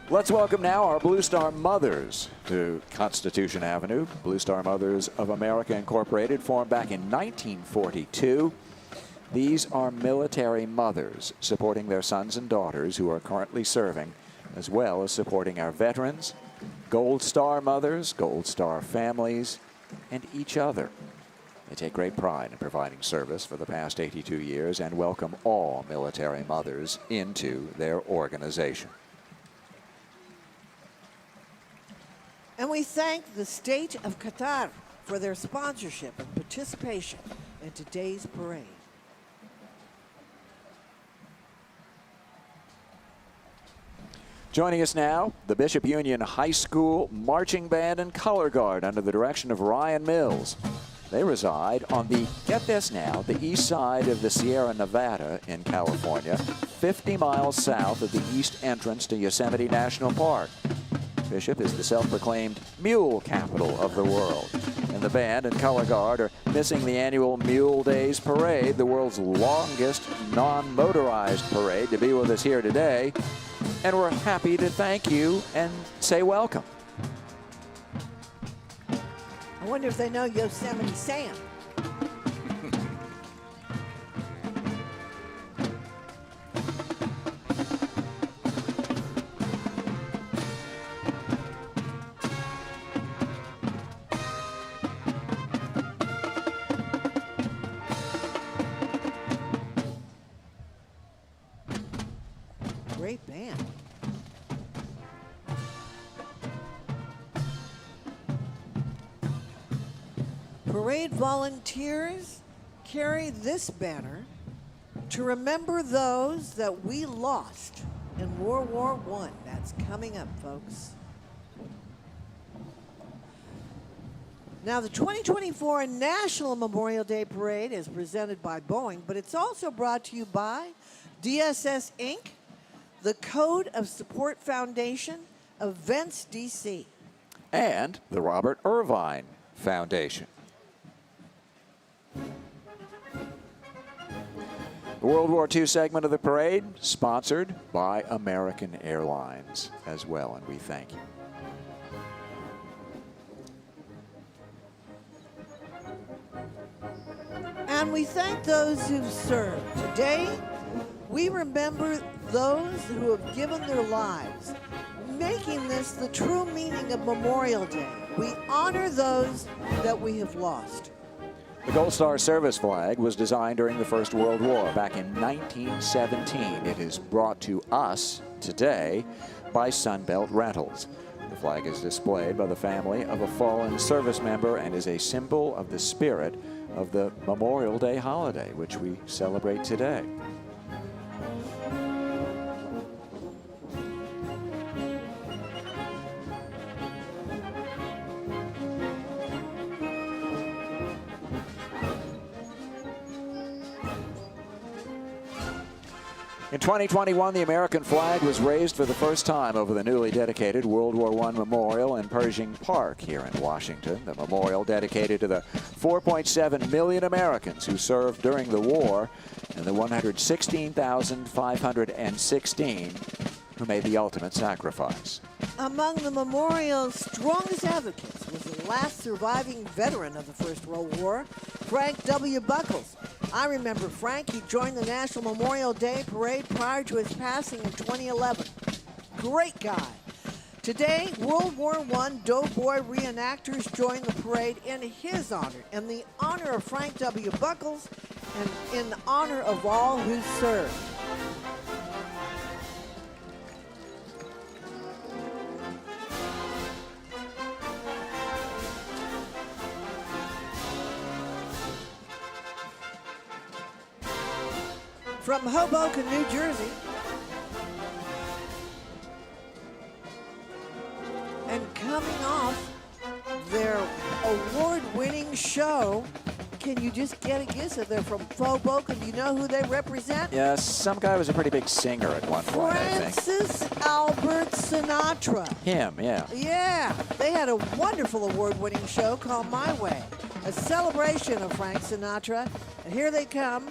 Let's welcome now our Blue Star Mothers to Constitution Avenue. Blue Star Mothers of America Incorporated, formed back in 1942. These are military mothers supporting their sons and daughters who are currently serving, as well as supporting our veterans, Gold Star mothers, Gold Star families, and each other. They take great pride in providing service for the past 82 years and welcome all military mothers into their organization. And we thank the state of Qatar for their sponsorship and participation in today's parade. Joining us now, the Bishop Union High School Marching Band and Color Guard under the direction of Ryan Mills. They reside on the, get this now, the east side of the Sierra Nevada in California, 50 miles south of the east entrance to Yosemite National Park. Bishop is the self-proclaimed mule capital of the world. And the band and color guard are missing the annual Mule Days Parade, the world's longest non-motorized parade, to be with us here today. And we're happy to thank you and say welcome. I wonder if they know Yosemite Sam. Great band. Parade volunteers carry this banner to remember those that we lost in World War I. That's coming up, folks. Now, the 2024 National Memorial Day Parade is presented by Boeing, but it's also brought to you by DSS Inc., the Code of Support Foundation, Events DC, and the Robert Irvine Foundation. The World War II segment of the parade, sponsored by American Airlines as well, and we thank you. And we thank those who've served. Today, we remember those who have given their lives, making this the true meaning of Memorial Day. We honor those that we have lost. The Gold Star service flag was designed during the First World War back in 1917. It is brought to us today by Sunbelt Rentals. The flag is displayed by the family of a fallen service member and is a symbol of the spirit of the Memorial Day holiday, which we celebrate today. In 2021, the American flag was raised for the first time over the newly dedicated World War I Memorial in Pershing Park here in Washington. The memorial dedicated to the 4.7 million Americans who served during the war and the 116,516 who made the ultimate sacrifice. Among the memorial's strongest advocates was the last surviving veteran of the First World War, Frank W. Buckles. I remember Frank. He joined the National Memorial Day Parade prior to his passing in 2011. Great guy. Today, World War I Doughboy reenactors join the parade in his honor, in the honor of Frank W. Buckles, and in honor of all who served. From Hoboken, New Jersey, and coming off their award-winning show. Can you just get a guess if they're from Hoboken? Do you know who they represent? Yes, some guy was a pretty big singer at one point, I think. Francis Albert Sinatra. Him, yeah. Yeah, they had a wonderful award-winning show called My Way, a celebration of Frank Sinatra. And here they come,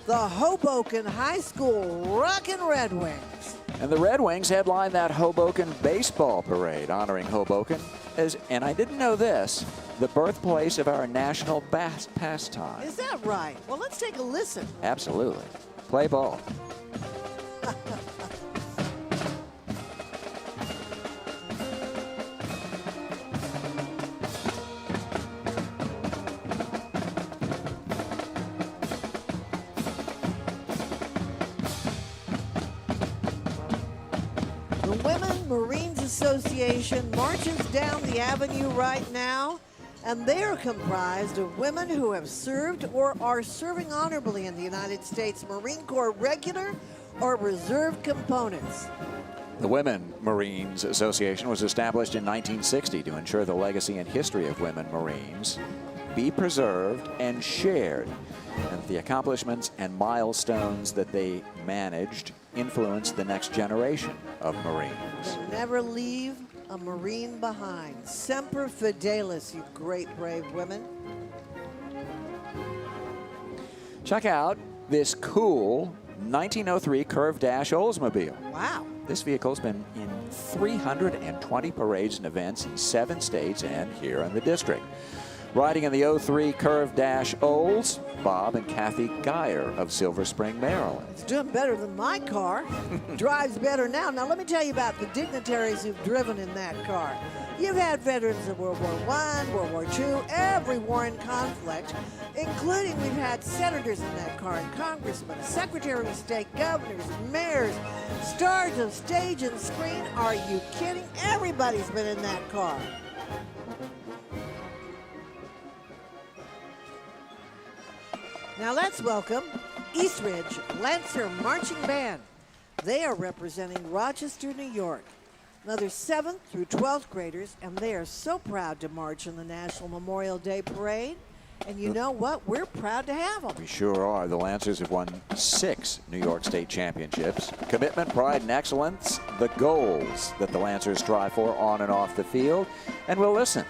the Hoboken High School Rockin' Red Wings. And the Red Wings headline that Hoboken baseball parade honoring Hoboken as, and I didn't know this, the birthplace of our national pastime. Is that right? Well, let's take a listen. Absolutely. Play ball. The Women Marines Association marches down the avenue right now, and they are comprised of women who have served or are serving honorably in the United States Marine Corps regular or reserve components. The Women Marines Association was established in 1960 to ensure the legacy and history of women Marines be preserved and shared, and the accomplishments and milestones that they managed influenced the next generation of Marines. They'll never leave a Marine behind. Semper Fidelis, you great brave women. Check out this cool 1903 Curve Dash Oldsmobile. Wow. This vehicle's been in 320 parades and events in 7 states and here in the district. Riding in the 03 Curve Dash Olds, Bob and Kathy Geyer of Silver Spring, Maryland. It's doing better than my car. Drives better now. Now, let me tell you about the dignitaries who've driven in that car. You've had veterans of World War I, World War II, every war and conflict, including we've had senators in that car, and congressmen, secretary of state, governors, mayors, stars of stage and screen. Are you kidding? Everybody's been in that car. Now let's welcome Eastridge Lancer Marching Band. They are representing Rochester, New York. Another 7th through 12th graders, and they are so proud to march in the National Memorial Day Parade. And you know what? We're proud to have them. We sure are. The Lancers have won 6 New York State championships. Commitment, pride, and excellence, the goals that the Lancers strive for on and off the field. And we'll listen.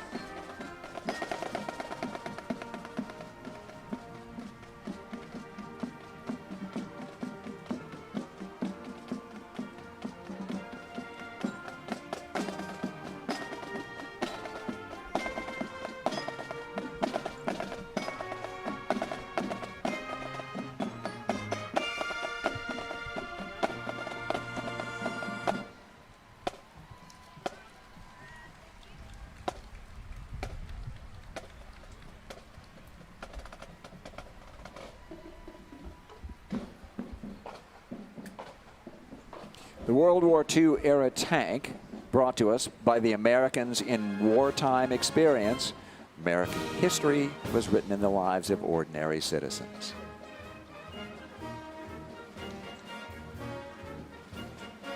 The World War II era tank brought to us by the Americans in wartime experience. American history was written in the lives of ordinary citizens.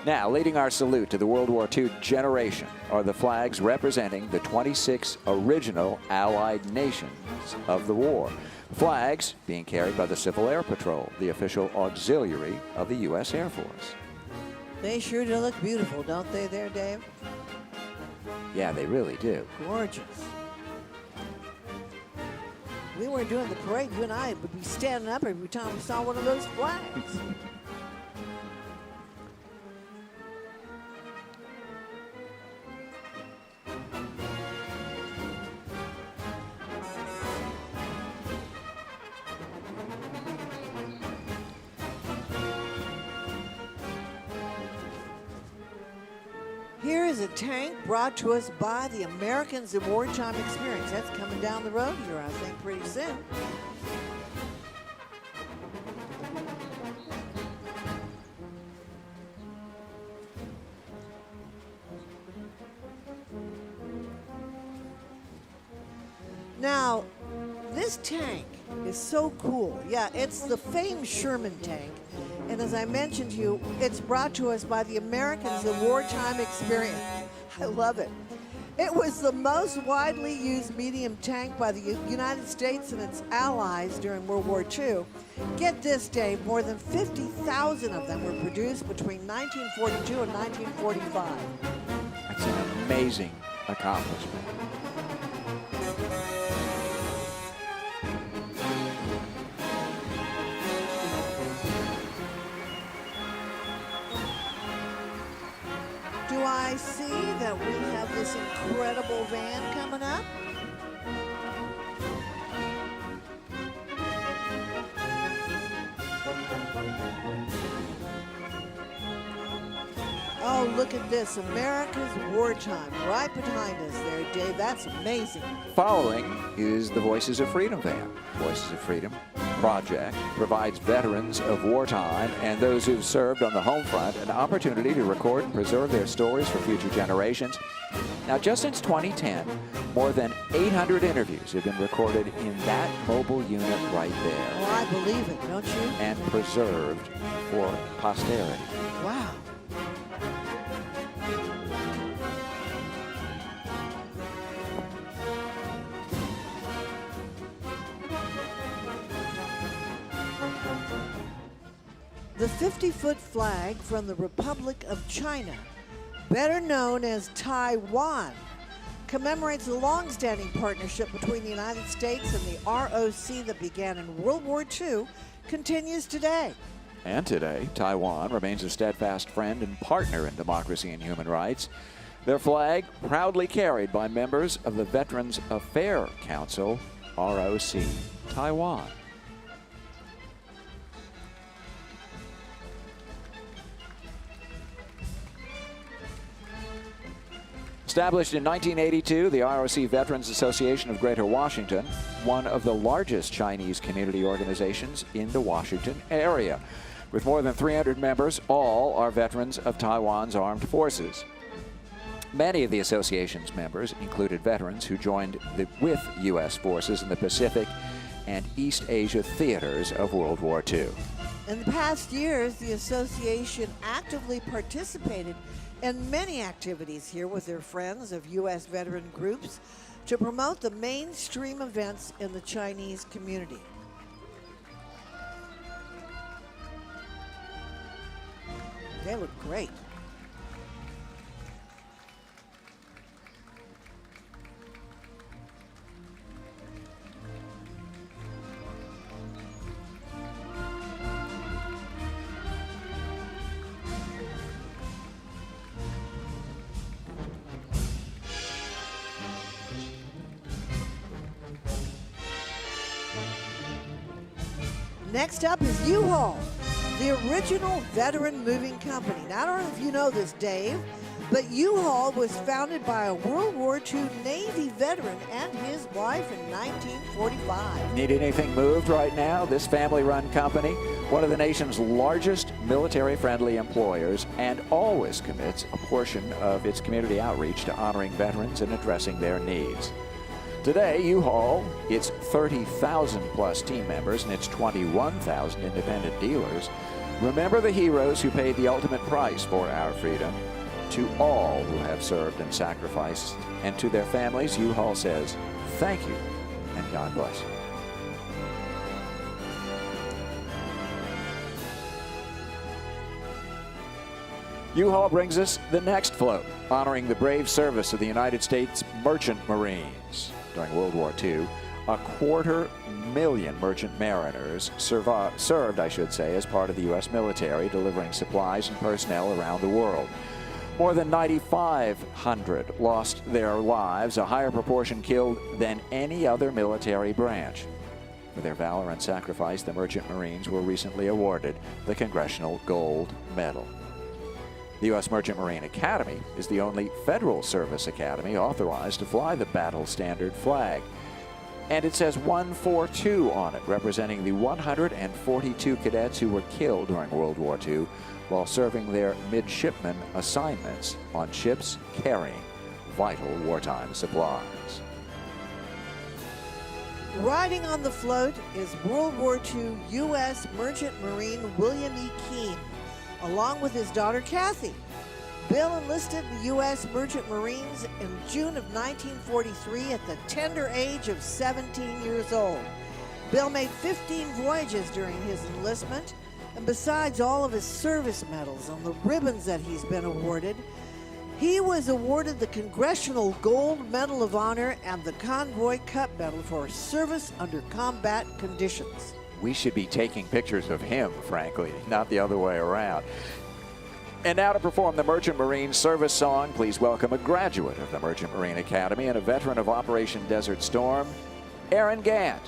Now, leading our salute to the World War II generation are the flags representing the 26 original Allied nations of the war. Flags being carried by the Civil Air Patrol, the official auxiliary of the U.S. Air Force. They sure do look beautiful, don't they there, Dave? Yeah, they really do. Gorgeous. We weren't doing the parade, you and I would be standing up every time we saw one of those flags. Here is a tank brought to us by the Americans in Wartime Experience. That's coming down the road here, I think, pretty soon. Now, this tank is so cool. Yeah, it's the famed Sherman tank. And as I mentioned to you, it's brought to us by the Americans in Wartime Experience. I love it. It was the most widely used medium tank by the United States and its allies during World War II. Get this, Dave, more than 50,000 of them were produced between 1942 and 1945. That's an amazing accomplishment. Do I see that we have this incredible van coming up? Oh, look at this. America's wartime right behind us there, Dave. That's amazing. Following is the Voices of Freedom van. Voices of Freedom project provides veterans of wartime and those who've served on the home front an opportunity to record and preserve their stories for future generations. Now, just since 2010, more than 800 interviews have been recorded in that mobile unit right there. Oh, I believe it, don't you? And preserved for posterity. Wow. The 50-foot flag from the Republic of China, better known as Taiwan, commemorates a long-standing partnership between the United States and the ROC that began in World War II, continues today. And today, Taiwan remains a steadfast friend and partner in democracy and human rights. Their flag proudly carried by members of the Veterans Affairs Council, ROC, Taiwan. Established in 1982, the ROC Veterans Association of Greater Washington, one of the largest Chinese community organizations in the Washington area. With more than 300 members, all are veterans of Taiwan's armed forces. Many of the association's members included veterans who joined with U.S. forces in the Pacific and East Asia theaters of World War II. In the past years, the association actively participated in many activities here with their friends of U.S. veteran groups to promote the mainstream events in the Chinese community. They look great. Next up is U-Haul, the original veteran moving company. Now, I don't know if you know this, Dave, but U-Haul was founded by a World War II Navy veteran and his wife in 1945. Need anything moved right now? This family-run company, one of the nation's largest military-friendly employers, and always commits a portion of its community outreach to honoring veterans and addressing their needs. Today, U-Haul, its 30,000 plus team members and its 21,000 independent dealers, remember the heroes who paid the ultimate price for our freedom. To all who have served and sacrificed, and to their families, U-Haul says, thank you and God bless you. U-Haul brings us the next float, honoring the brave service of the United States Merchant Marines. During World War II, 250,000 merchant mariners served, as part of the U.S. military, delivering supplies and personnel around the world. More than 9,500 lost their lives, a higher proportion killed than any other military branch. For their valor and sacrifice, the Merchant Marines were recently awarded the Congressional Gold Medal. The U.S. Merchant Marine Academy is the only federal service academy authorized to fly the battle standard flag. And it says 142 on it, representing the 142 cadets who were killed during World War II while serving their midshipman assignments on ships carrying vital wartime supplies. Riding on the float is World War II U.S. Merchant Marine William E. Keene, along with his daughter Kathy. Bill enlisted in the U.S. Merchant Marines in June of 1943 at the tender age of 17 years old. Bill made 15 voyages during his enlistment, and besides all of his service medals and the ribbons that he's been awarded, he was awarded the Congressional Gold Medal of Honor and the Convoy Cup Medal for service under combat conditions. We should be taking pictures of him, frankly, not the other way around. And now to perform the Merchant Marine service song, please welcome a graduate of the Merchant Marine Academy and a veteran of Operation Desert Storm, Aaron Gant.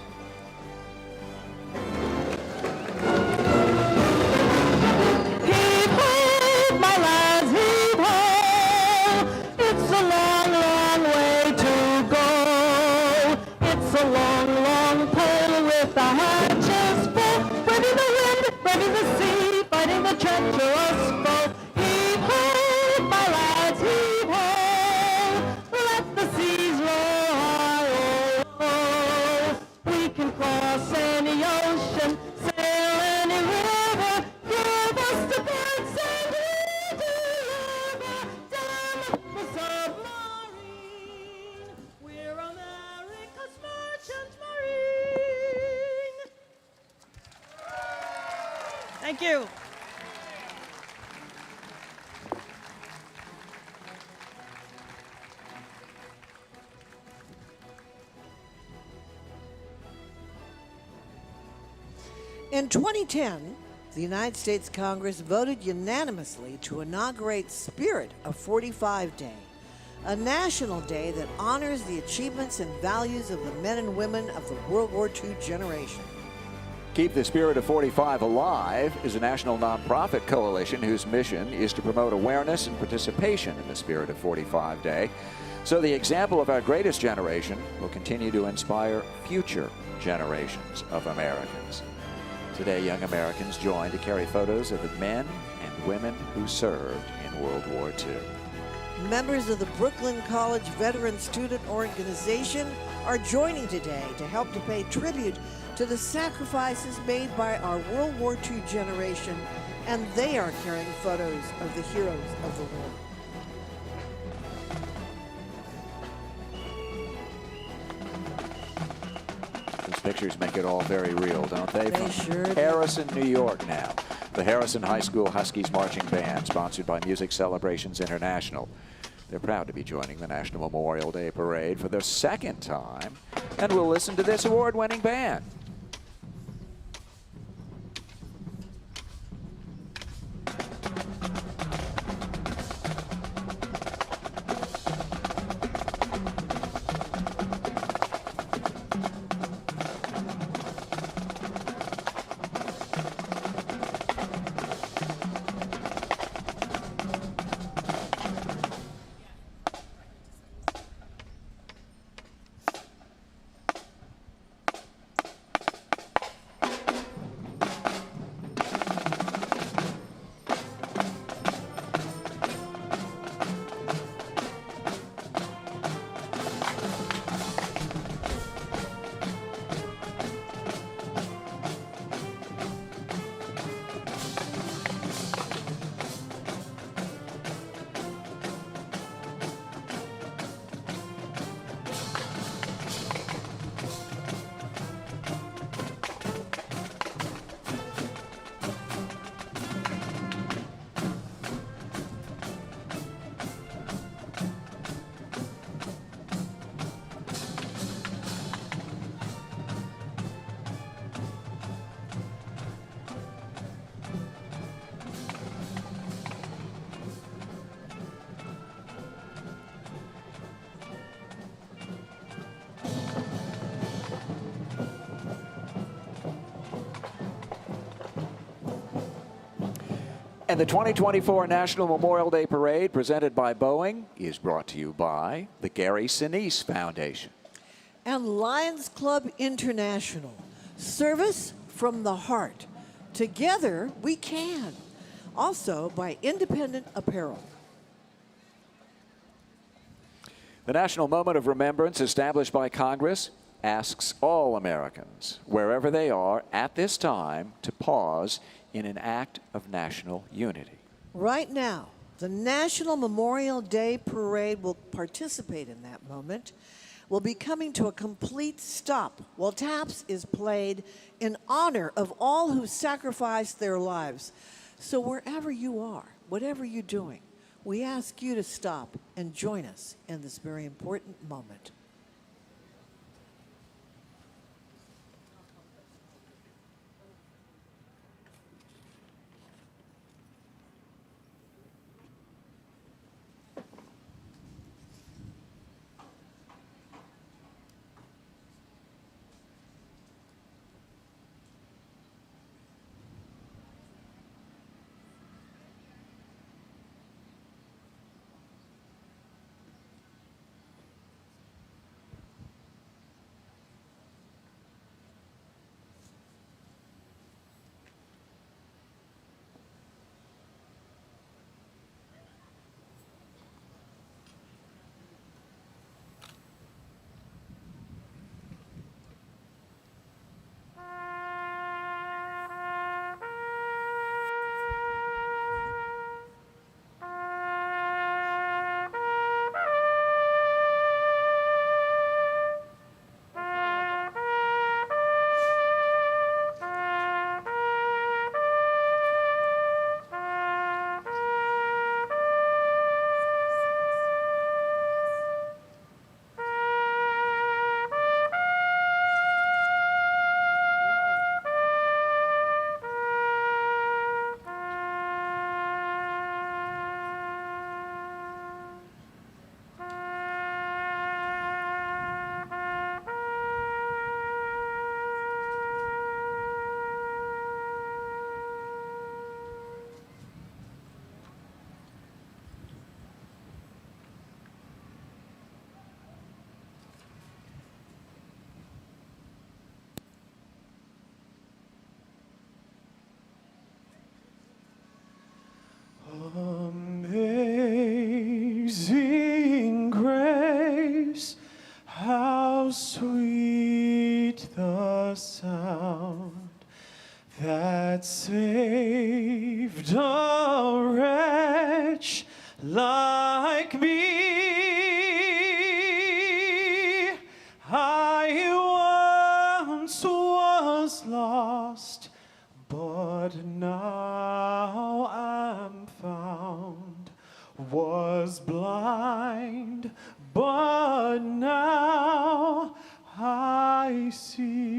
Thank you. In 2010, the United States Congress voted unanimously to inaugurate Spirit of 45 Day, a national day that honors the achievements and values of the men and women of the World War II generation. Keep the Spirit of 45 Alive is a national nonprofit coalition whose mission is to promote awareness and participation in the Spirit of 45 Day, so the example of our greatest generation will continue to inspire future generations of Americans. Today, young Americans join to carry photos of the men and women who served in World War II. Members of the Brooklyn College Veteran Student Organization are joining today to help to pay tribute to the sacrifices made by our World War II generation, and they are carrying photos of the heroes of the war. Those pictures make it all very real, don't they? They From sure do. Harrison, New York now. The Harrison High School Huskies Marching Band, sponsored by Music Celebrations International. They're proud to be joining the National Memorial Day Parade for their second time, and we'll listen to this award-winning band. And the 2024 National Memorial Day Parade, presented by Boeing, is brought to you by the Gary Sinise Foundation. And Lions Club International. Service from the heart. Together we can. Also by Independent Apparel. The National Moment of Remembrance, established by Congress, asks all Americans, wherever they are at this time, to pause in an act of national unity. Right now, The National Memorial Day Parade will participate in that moment. Will be coming to a complete stop while Taps is played in honor of all who sacrificed their lives. So wherever you are, whatever you're doing, we ask you to stop and join us in this very important moment. Amazing grace, how sweet the sound that saved a wretch like me. I once was lost, but now I'm found, was blind, but now I see.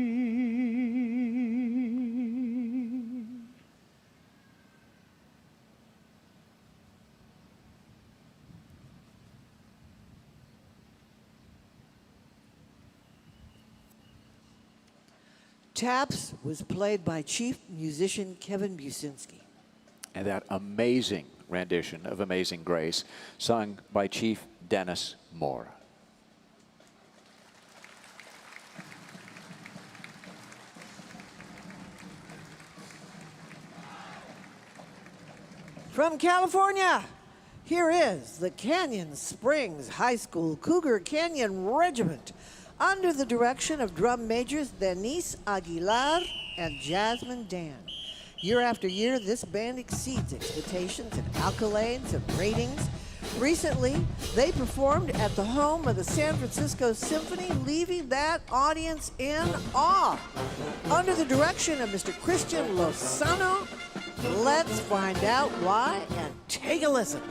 Taps was played by Chief Musician Kevin Businski. And that amazing rendition of Amazing Grace, sung by Chief Dennis Moore. From California, here is the Canyon Springs High School Cougar Canyon Regiment under the direction of drum majors Denise Aguilar and Jasmine Dan. Year after year, this band exceeds expectations in accolades and ratings. Recently, they performed at the home of the San Francisco Symphony, leaving that audience in awe. Under the direction of Mr. Christian Lozano, let's find out why and take a listen.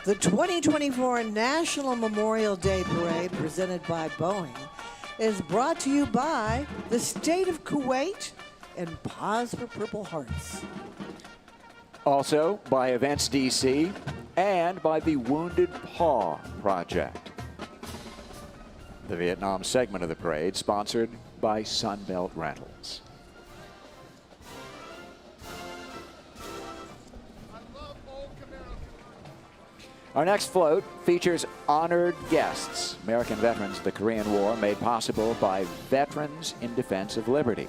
The 2024 National Memorial Day Parade, presented by Boeing, is brought to you by the State of Kuwait and Pause for Purple Hearts. Also by Events DC, and by the Wounded Paw Project. The Vietnam segment of the parade sponsored by Sunbelt Rentals. Our next float features honored guests, American veterans of the Korean War, made possible by Veterans in Defense of Liberty.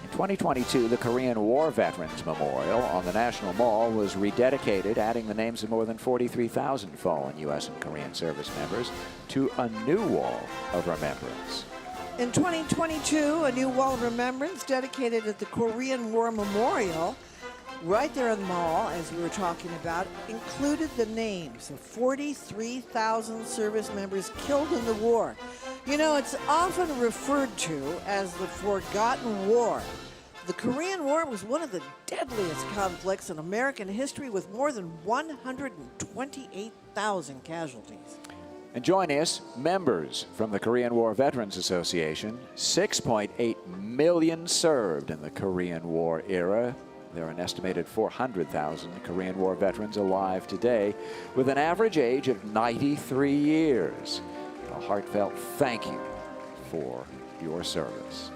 In 2022, the Korean War Veterans Memorial on the National Mall was rededicated, adding the names of more than 43,000 fallen U.S. and Korean service members to a new wall of remembrance. In 2022, a new wall of remembrance dedicated at the Korean War Memorial, right there in the mall, as we were talking about, included the names of 43,000 service members killed in the war. You know, it's often referred to as the Forgotten War. The Korean War was one of the deadliest conflicts in American history, with more than 128,000 casualties. And joining us, members from the Korean War Veterans Association. 6.8 million served in the Korean War era. There are an estimated 400,000 Korean War veterans alive today, with an average age of 93 years. A heartfelt thank you for your service.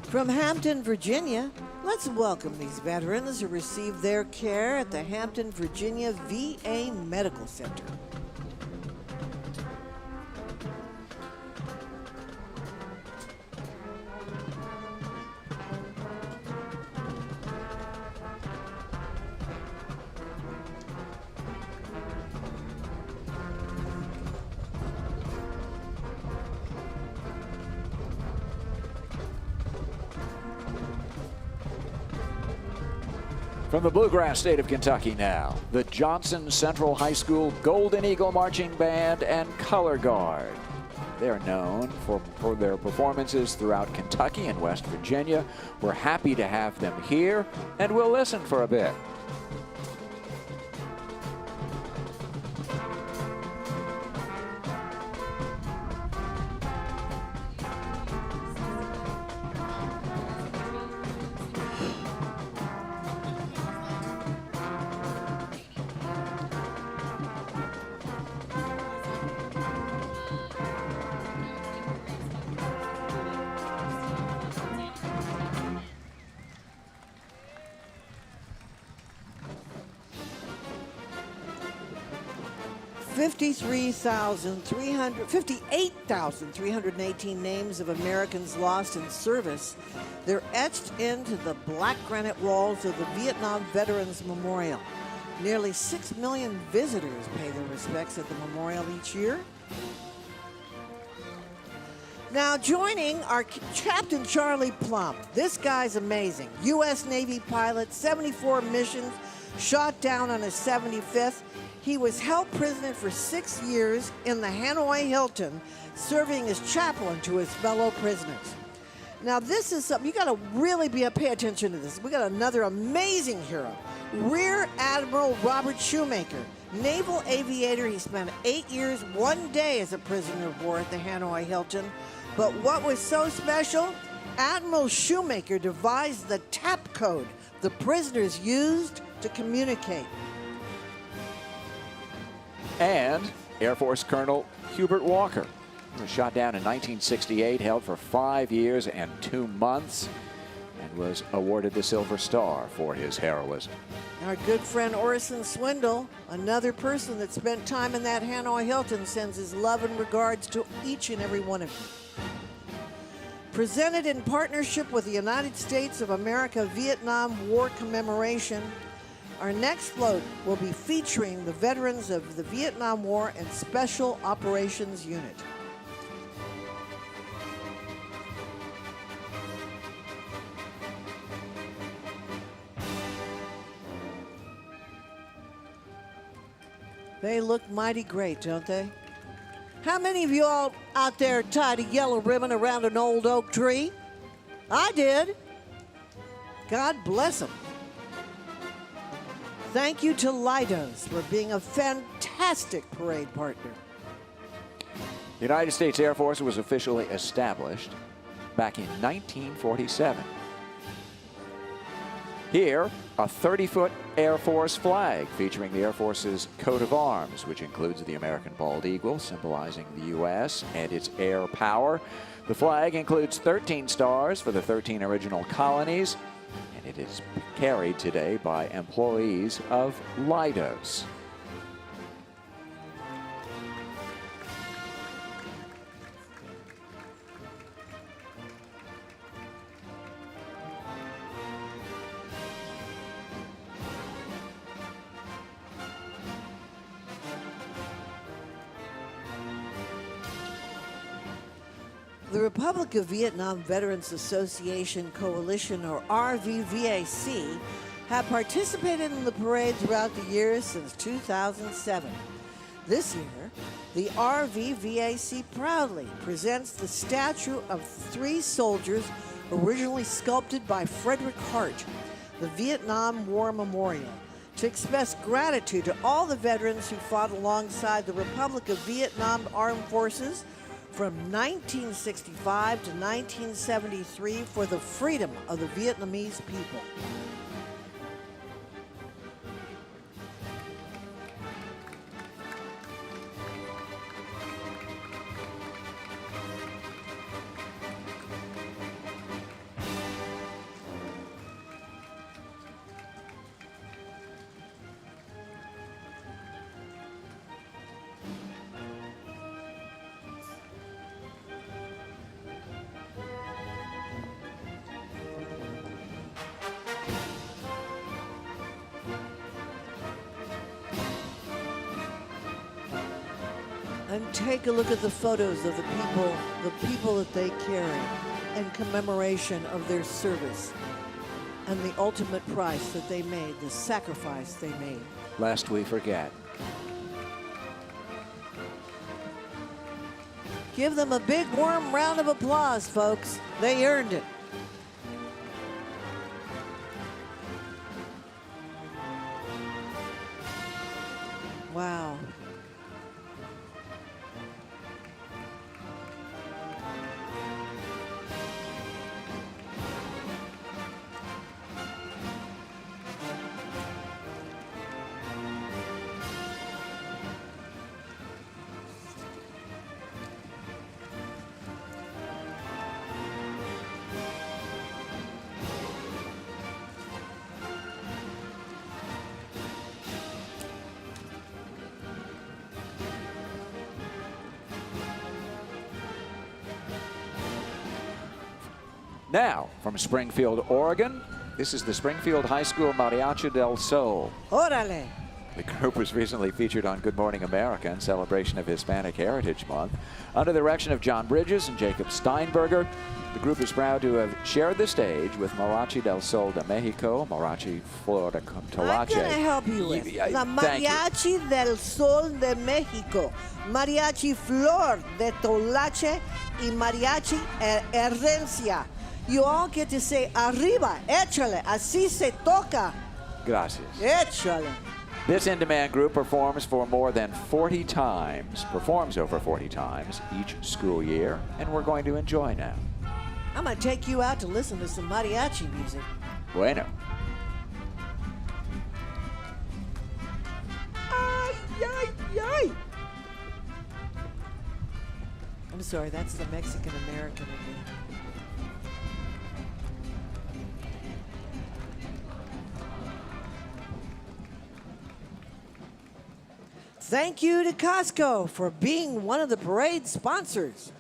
From Hampton, Virginia, let's welcome these veterans who received their care at the Hampton, Virginia VA Medical Center. From the bluegrass state of Kentucky now, the Johnson Central High School Golden Eagle Marching Band and Color Guard. They're known for their performances throughout Kentucky and West Virginia. We're happy to have them here, and we'll listen for a bit. $58,318 names of Americans lost in service. They're etched into the black granite walls of the Vietnam Veterans Memorial. Nearly 6 million visitors pay their respects at the memorial each year. Now joining our Captain Charlie Plump. This guy's amazing. U.S. Navy pilot, 74 missions, shot down on his 75th. He was held prisoner for 6 years in the Hanoi Hilton, serving as chaplain to his fellow prisoners. Now this is something, you gotta really pay attention to this. We got another amazing hero. Rear Admiral Robert Shoemaker, naval aviator. He spent 8 years, 1 day as a prisoner of war at the Hanoi Hilton. But what was so special? Admiral Shoemaker devised the tap code the prisoners used to communicate. And Air Force Colonel Hubert Walker, who was shot down in 1968, held for 5 years and 2 months, and was awarded the Silver Star for his heroism. Our good friend Orson Swindle, another person that spent time in that Hanoi Hilton, sends his love and regards to each and every one of you. Presented in partnership with the United States of America Vietnam War Commemoration, our next float will be featuring the veterans of the Vietnam War and Special Operations Unit. They look mighty great, don't they? How many of you all out there tied a yellow ribbon around an old oak tree? I did. God bless them. Thank you to Leidos for being a fantastic parade partner. The United States Air Force was officially established back in 1947. Here, a 30-foot Air Force flag featuring the Air Force's coat of arms, which includes the American bald eagle, symbolizing the U.S. and its air power. The flag includes 13 stars for the 13 original colonies, and it is carried today by employees of Leidos. The Republic of Vietnam Veterans Association Coalition, or RVVAC, have participated in the parade throughout the years since 2007. This year, the RVVAC proudly presents the statue of 3 soldiers originally sculpted by Frederick Hart, the Vietnam War Memorial, to express gratitude to all the veterans who fought alongside the Republic of Vietnam Armed Forces from 1965 to 1973 for the freedom of the Vietnamese people. And take a look at the photos of the people that they carry in commemoration of their service and the ultimate price that they made, the sacrifice they made. Lest we forget. Give them a big warm round of applause, folks. They earned it. Wow. Now, from Springfield, Oregon, this is the Springfield High School Mariachi del Sol. Órale. The group was recently featured on Good Morning America in celebration of Hispanic Heritage Month. Under the direction of John Bridges and Jacob Steinberger, the group is proud to have shared the stage with Mariachi del Sol de Mexico, Mariachi Flor de Tolache. I'm going to help you with the Mariachi del Sol de Mexico, Mariachi Flor de Tolache, y Mariachi Herencia. You all get to say, arriba, échale, así se toca. Gracias. Échale. This in-demand group performs for more than 40 times, performs over 40 times each school year, and we're going to enjoy now. I'm going to take you out to listen to some mariachi music. Bueno. Ay, ay, ay. I'm sorry, that's the Mexican-American in me. Thank you to Costco for being one of the parade sponsors.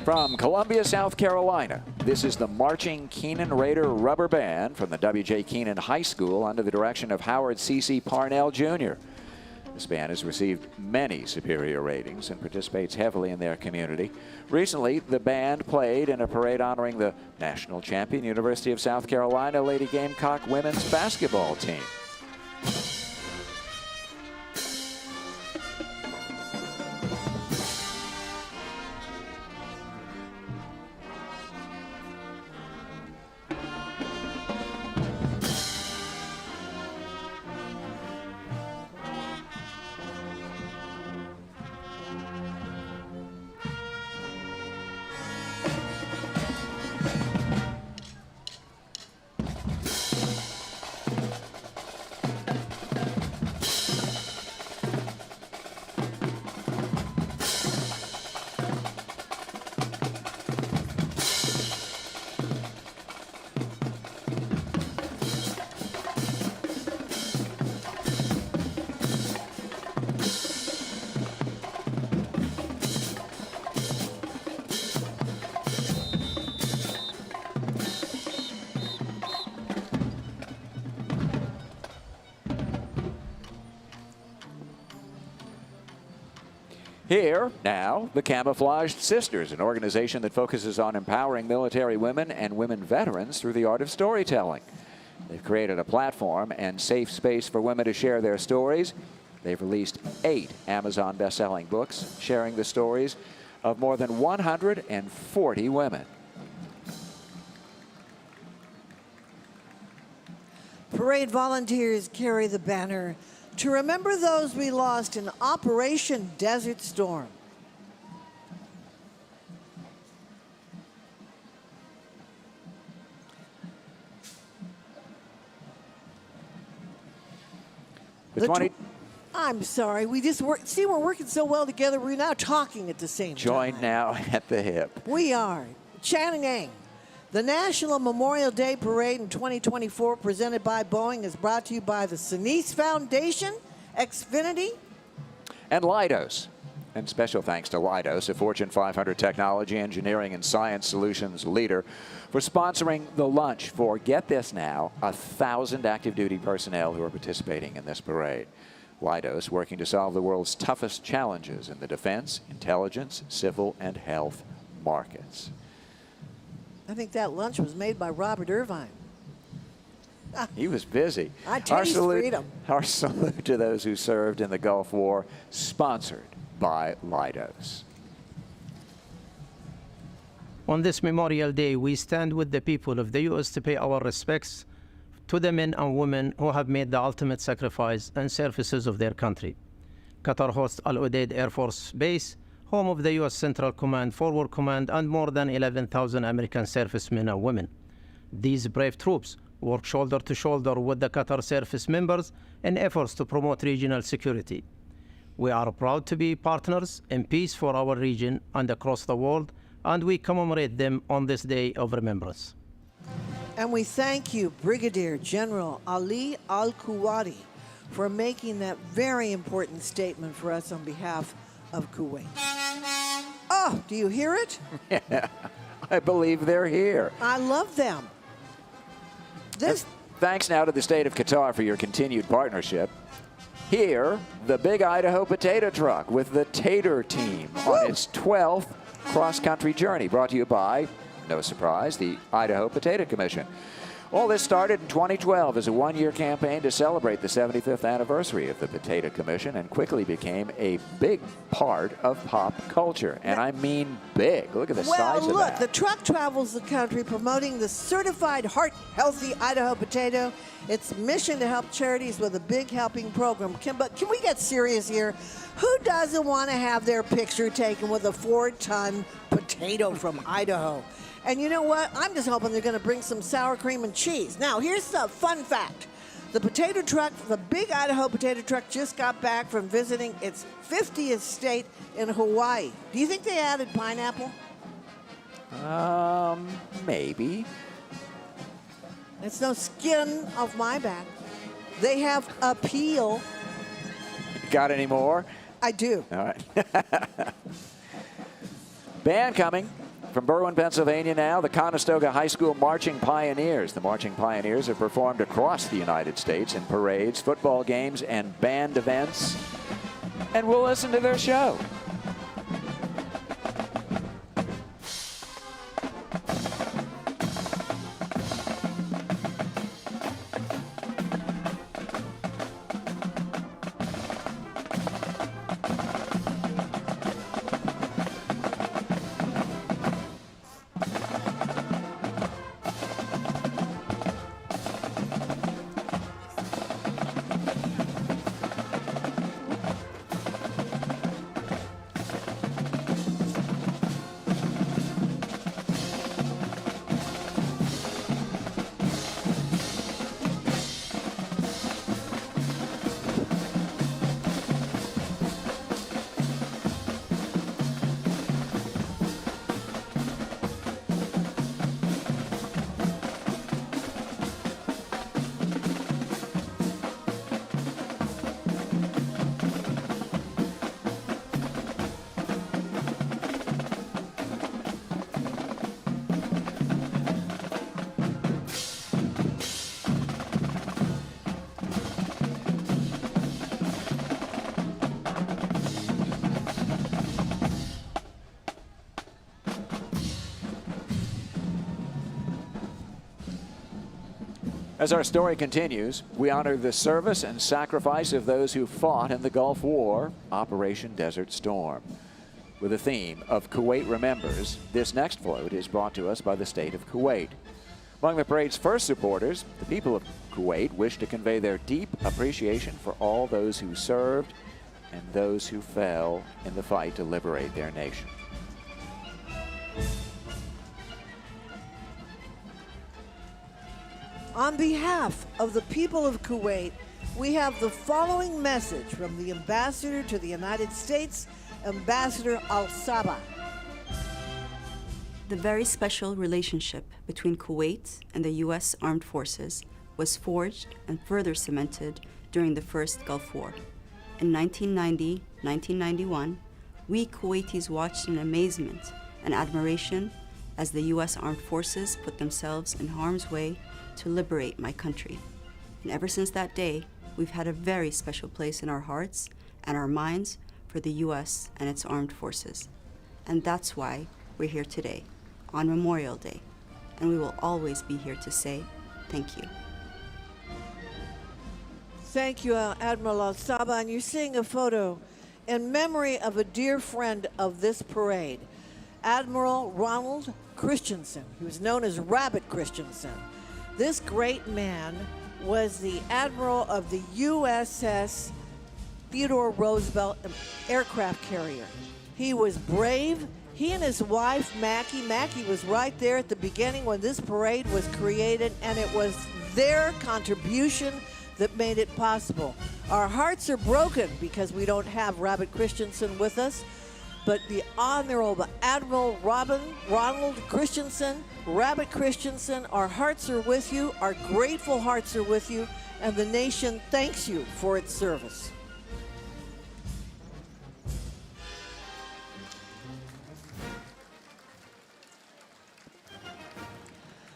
From Columbia, South Carolina, this is the Marching Keenan Raider Rubber Band from the W.J. Keenan High School under the direction of Howard C.C. Parnell, Jr. This band has received many superior ratings and participates heavily in their community. Recently, the band played in a parade honoring the national champion University of South Carolina Lady Gamecock women's basketball team. Here, now, the Camouflaged Sisters, an organization that focuses on empowering military women and women veterans through the art of storytelling. They've created a platform and safe space for women to share their stories. They've released 8 Amazon best-selling books sharing the stories of more than 140 women. Parade volunteers carry the banner to remember those we lost in Operation Desert Storm. I'm sorry, we just work. See, we're working so well together, we're now talking at the same time. Joined now at the hip. We are. Channing. The National Memorial Day Parade in 2024, presented by Boeing, is brought to you by the Sinise Foundation, Xfinity, and Leidos. And special thanks to Leidos, a Fortune 500 technology, engineering, and science solutions leader, for sponsoring the lunch for, get this now, 1,000 active duty personnel who are participating in this parade. Leidos working to solve the world's toughest challenges in the defense, intelligence, civil, and health markets. I think that lunch was made by Robert Irvine. He was busy. I taste freedom. Our salute to those who served in the Gulf War, sponsored by Leidos. On this Memorial Day, we stand with the people of the U.S. to pay our respects to the men and women who have made the ultimate sacrifice and services of their country. Qatar hosts Al Udeid Air Force Base, home of the U.S. Central Command, Forward Command, and more than 11,000 American servicemen and women. These brave troops work shoulder to shoulder with the Qatar service members in efforts to promote regional security. We are proud to be partners in peace for our region and across the world, and we commemorate them on this day of remembrance. And we thank you, Brigadier General Ali Al-Kuwati, for making that very important statement for us on behalf of Kuwait. Oh, do you hear it? Yeah, I believe they're here. I love them. Thanks now to the state of Qatar for your continued partnership. Here, the Big Idaho Potato Truck with the Tater Team on its 12th cross-country journey, brought to you by, no surprise, the Idaho Potato Commission. All this started in 2012 as a one-year campaign to celebrate the 75th anniversary of the Potato Commission, and quickly became a big part of pop culture. And I mean big. Look at the size of that. Well, look, the truck travels the country promoting the certified heart-healthy Idaho potato. Its mission to help charities with a big helping program. But can we get serious here? Who doesn't want to have their picture taken with a 4-ton potato from Idaho? And you know what? I'm just hoping they're going to bring some sour cream and cheese. Now, here's the fun fact. The potato truck, the Big Idaho Potato Truck, just got back from visiting its 50th state in Hawaii. Do you think they added pineapple? Maybe. It's no skin off my back. They have a peel. Got any more? I do. All right. Band coming from Berwyn, Pennsylvania now, the Conestoga High School Marching Pioneers. The Marching Pioneers have performed across the United States in parades, football games, and band events and we'll listen to their show. As our story continues, we honor the service and sacrifice of those who fought in the Gulf War, Operation Desert Storm. With the theme of Kuwait Remembers, this next float is brought to us by the state of Kuwait. Among the parade's first supporters, the people of Kuwait wish to convey their deep appreciation for all those who served and those who fell in the fight to liberate their nation. On behalf of the people of Kuwait, we have the following message from the Ambassador to the United States, Ambassador Al-Sabah. The very special relationship between Kuwait and the U.S. Armed Forces was forged and further cemented during the first Gulf War. In 1990-1991, we Kuwaitis watched in amazement and admiration as the U.S. Armed Forces put themselves in harm's way to liberate my country. And ever since that day, we've had a very special place in our hearts and our minds for the U.S. and its armed forces. And that's why we're here today, on Memorial Day. And we will always be here to say thank you. Thank you, Admiral Al-Sabah. And you're seeing a photo in memory of a dear friend of this parade, Admiral Ronald Christensen. He was known as Rabbit Christensen. This great man was the admiral of the USS Theodore Roosevelt aircraft carrier. He was brave. He and his wife, Mackie was right there at the beginning when this parade was created, and it was their contribution that made it possible. Our hearts are broken because we don't have Rabbit Christensen with us, but the Honorable Admiral Ronald Christensen, Rabbit Christensen, our hearts are with you, our grateful hearts are with you, and the nation thanks you for its service.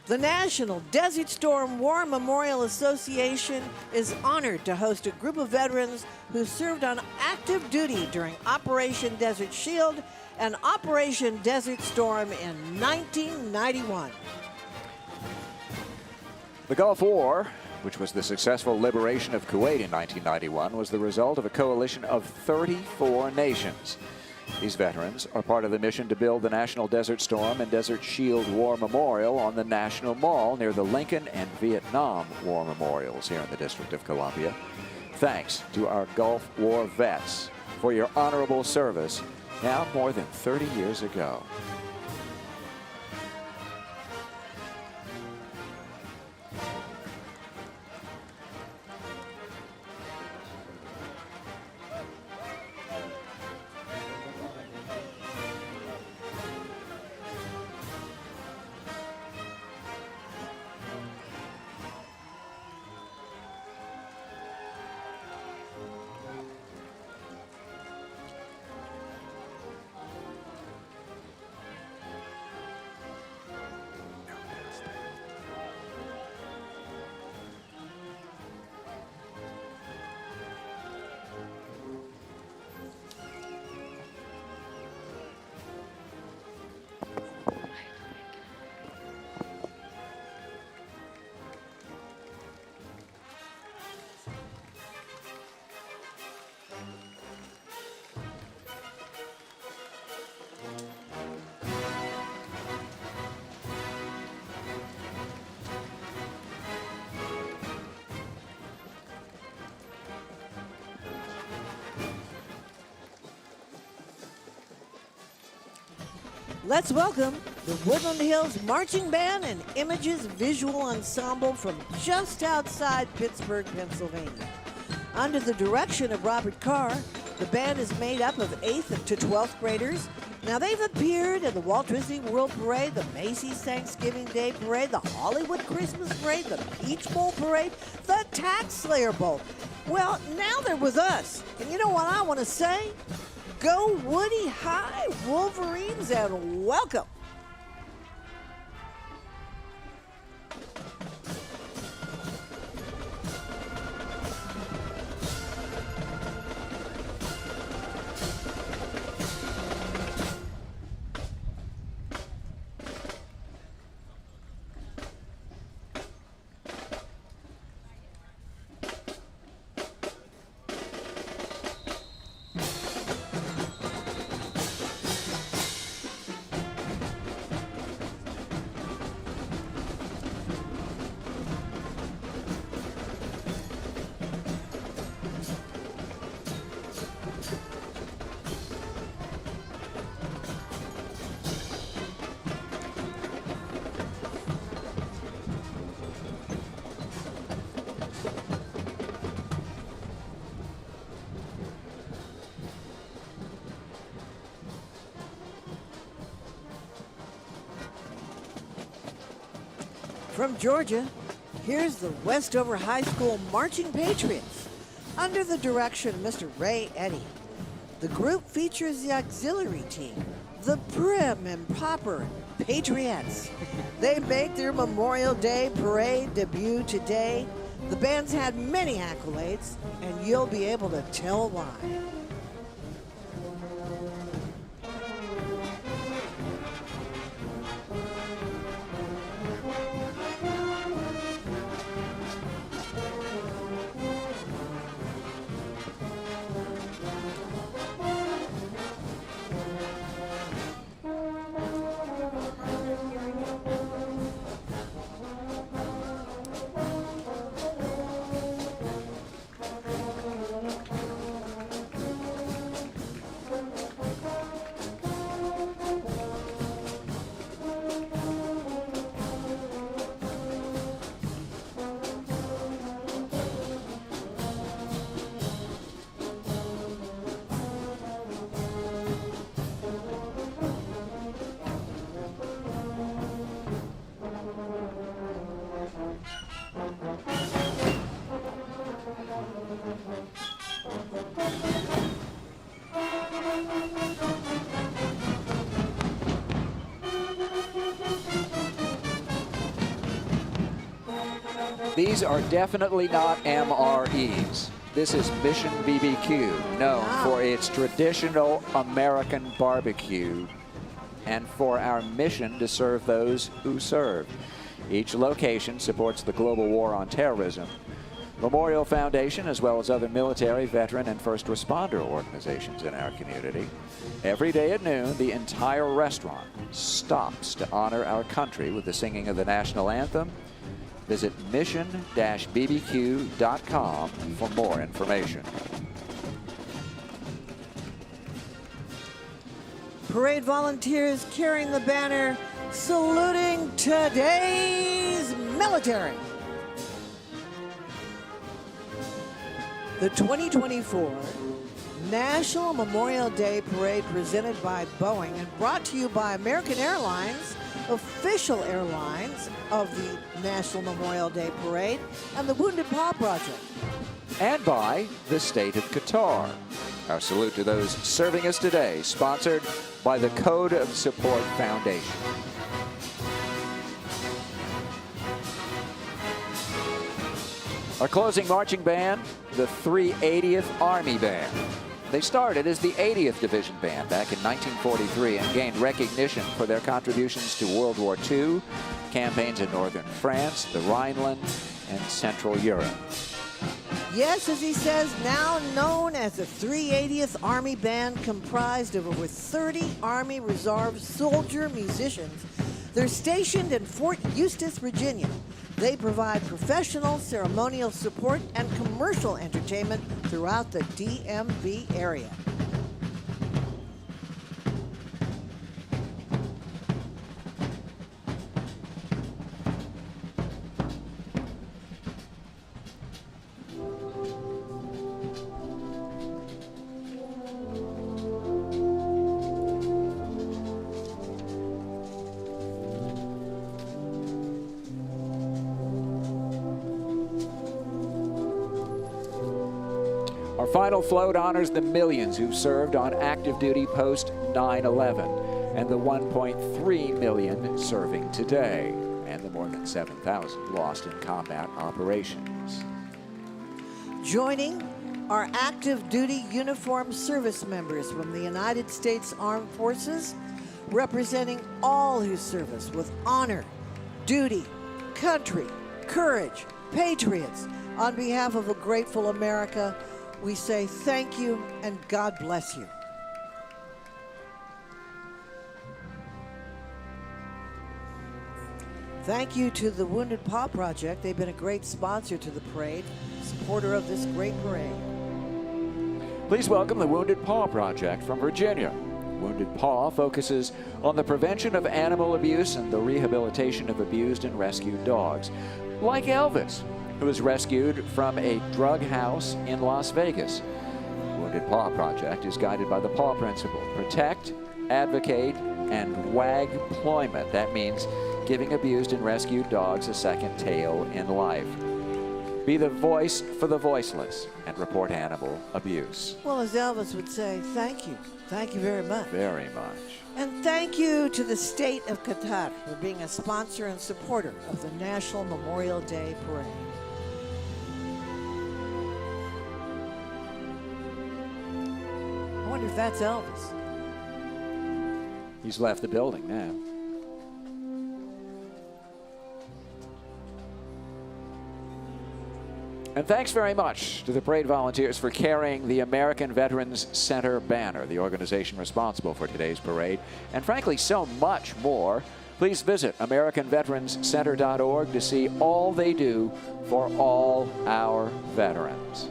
The National Desert Storm War Memorial Association is honored to host a group of veterans who served on active duty during Operation Desert Shield and Operation Desert Storm in 1991. The Gulf War, which was the successful liberation of Kuwait in 1991, was the result of a coalition of 34 nations. These veterans are part of the mission to build the National Desert Storm and Desert Shield War Memorial on the National Mall near the Lincoln and Vietnam War Memorials here in the District of Columbia. Thanks to our Gulf War vets for your honorable service now more than 30 years ago. Let's welcome the Woodland Hills Marching Band and Images Visual Ensemble from just outside Pittsburgh, Pennsylvania. Under the direction of Robert Carr, the band is made up of 8th to 12th graders. Now, they've appeared in the Walt Disney World Parade, the Macy's Thanksgiving Day Parade, the Hollywood Christmas Parade, the Peach Bowl Parade, the Tax Slayer Bowl. Well, now they're with us. And you know what I want to say? Go Woody High, Wolverines, and welcome. From Georgia, here's the Westover High School Marching Patriots under the direction of Mr. Ray Eddy. The group features the auxiliary team, the Prim and Popper Patriots. They make their Memorial Day parade debut today. The band's had many accolades, and you'll be able to tell why. These are definitely not MREs. This is Mission BBQ, known for its traditional American barbecue and for our mission to serve those who serve. Each location supports the global war on terrorism, Memorial Foundation, as well as other military, veteran, and first responder organizations in our community. Every day at noon, the entire restaurant stops to honor our country with the singing of the national anthem. Visit mission-bbq.com for more information. Parade volunteers carrying the banner, saluting today's military. The 2024 National Memorial Day Parade presented by Boeing and brought to you by American Airlines, official airlines of the National Memorial Day Parade, and the Wounded Paw Project. And by the state of Qatar. Our salute to those serving us today, sponsored by the Code of Support Foundation. Our closing marching band, the 380th Army Band. They started as the 80th Division Band back in 1943 and gained recognition for their contributions to World War II, campaigns in northern France, the Rhineland, and Central Europe. Yes, as he says, now known as the 380th Army Band, comprised of over 30 Army Reserve soldier musicians. They're stationed in Fort Eustis, Virginia. They provide professional ceremonial support and commercial entertainment throughout the DMV area. Our final float honors the millions who served on active duty post 9/11 and the 1.3 million serving today, and the more than 7,000 lost in combat operations. Joining our active duty uniformed service members from the United States Armed Forces, representing all who service with honor, duty, country, courage, patriots. On behalf of a grateful America, we say thank you and God bless you. Thank you to the Wounded Paw Project. They've been a great sponsor to the parade, supporter of this great parade. Please welcome the Wounded Paw Project from Virginia. Wounded Paw focuses on the prevention of animal abuse and the rehabilitation of abused and rescued dogs, like Elvis, who was rescued from a drug house in Las Vegas. Wounded Paw Project is guided by the PAW principle: protect, advocate, and wag employment. That means giving abused and rescued dogs a second tail in life. Be the voice for the voiceless and report animal abuse. Well, as Elvis would say, thank you. Thank you very much. Very much. And thank you to the state of Qatar for being a sponsor and supporter of the National Memorial Day Parade. I wonder if that's Elvis. He's left the building now. And thanks very much to the parade volunteers for carrying the American Veterans Center banner, the organization responsible for today's parade, and frankly, so much more. Please visit AmericanVeteransCenter.org to see all they do for all our veterans.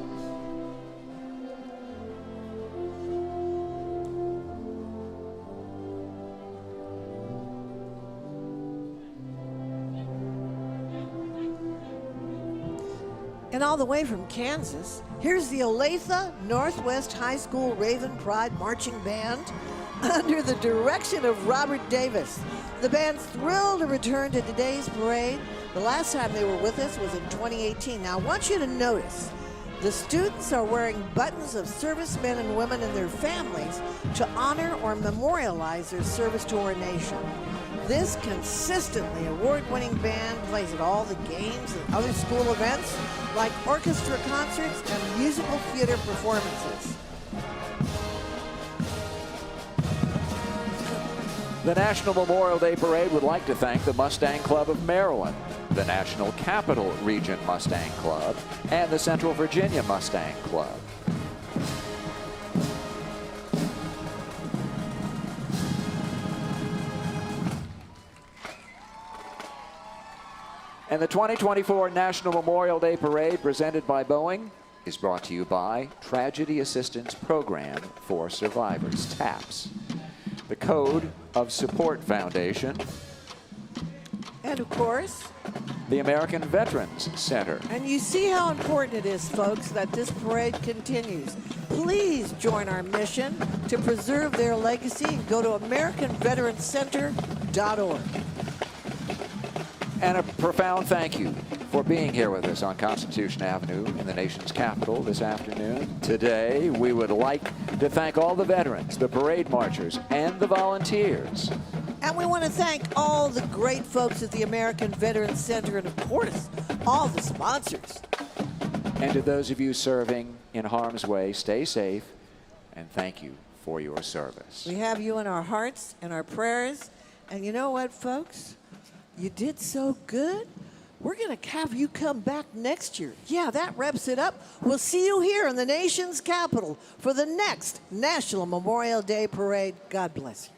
And all the way from Kansas, here's the Olathe Northwest High School Raven Pride Marching Band under the direction of Robert Davis. The band's thrilled to return to today's parade. The last time they were with us was in 2018. Now, I want you to notice the students are wearing buttons of servicemen and women and their families to honor or memorialize their service to our nation. This consistently award-winning band plays at all the games and other school events, like orchestra concerts and musical theater performances. The National Memorial Day Parade would like to thank the Mustang Club of Maryland, the National Capital Region Mustang Club, and the Central Virginia Mustang Club. And the 2024 National Memorial Day Parade, presented by Boeing, is brought to you by Tragedy Assistance Program for Survivors, TAPS, the Code of Support Foundation, And of course, the American Veterans Center. and you see how important it is, folks, that this parade continues. Please join our mission to preserve their legacy and go to AmericanVeteransCenter.org. And a profound thank you for being here with us on Constitution Avenue in the nation's capital this afternoon. Today, we would like to thank all the veterans, the parade marchers, and the volunteers. And we want to thank all the great folks at the American Veterans Center and, of course, all the sponsors. And to those of you serving in harm's way, stay safe, and thank you for your service. We have you in our hearts and our prayers. And you know what, folks? You did so good. We're going to have you come back next year. Yeah, that wraps it up. We'll see you here in the nation's capital for the next National Memorial Day Parade. God bless you.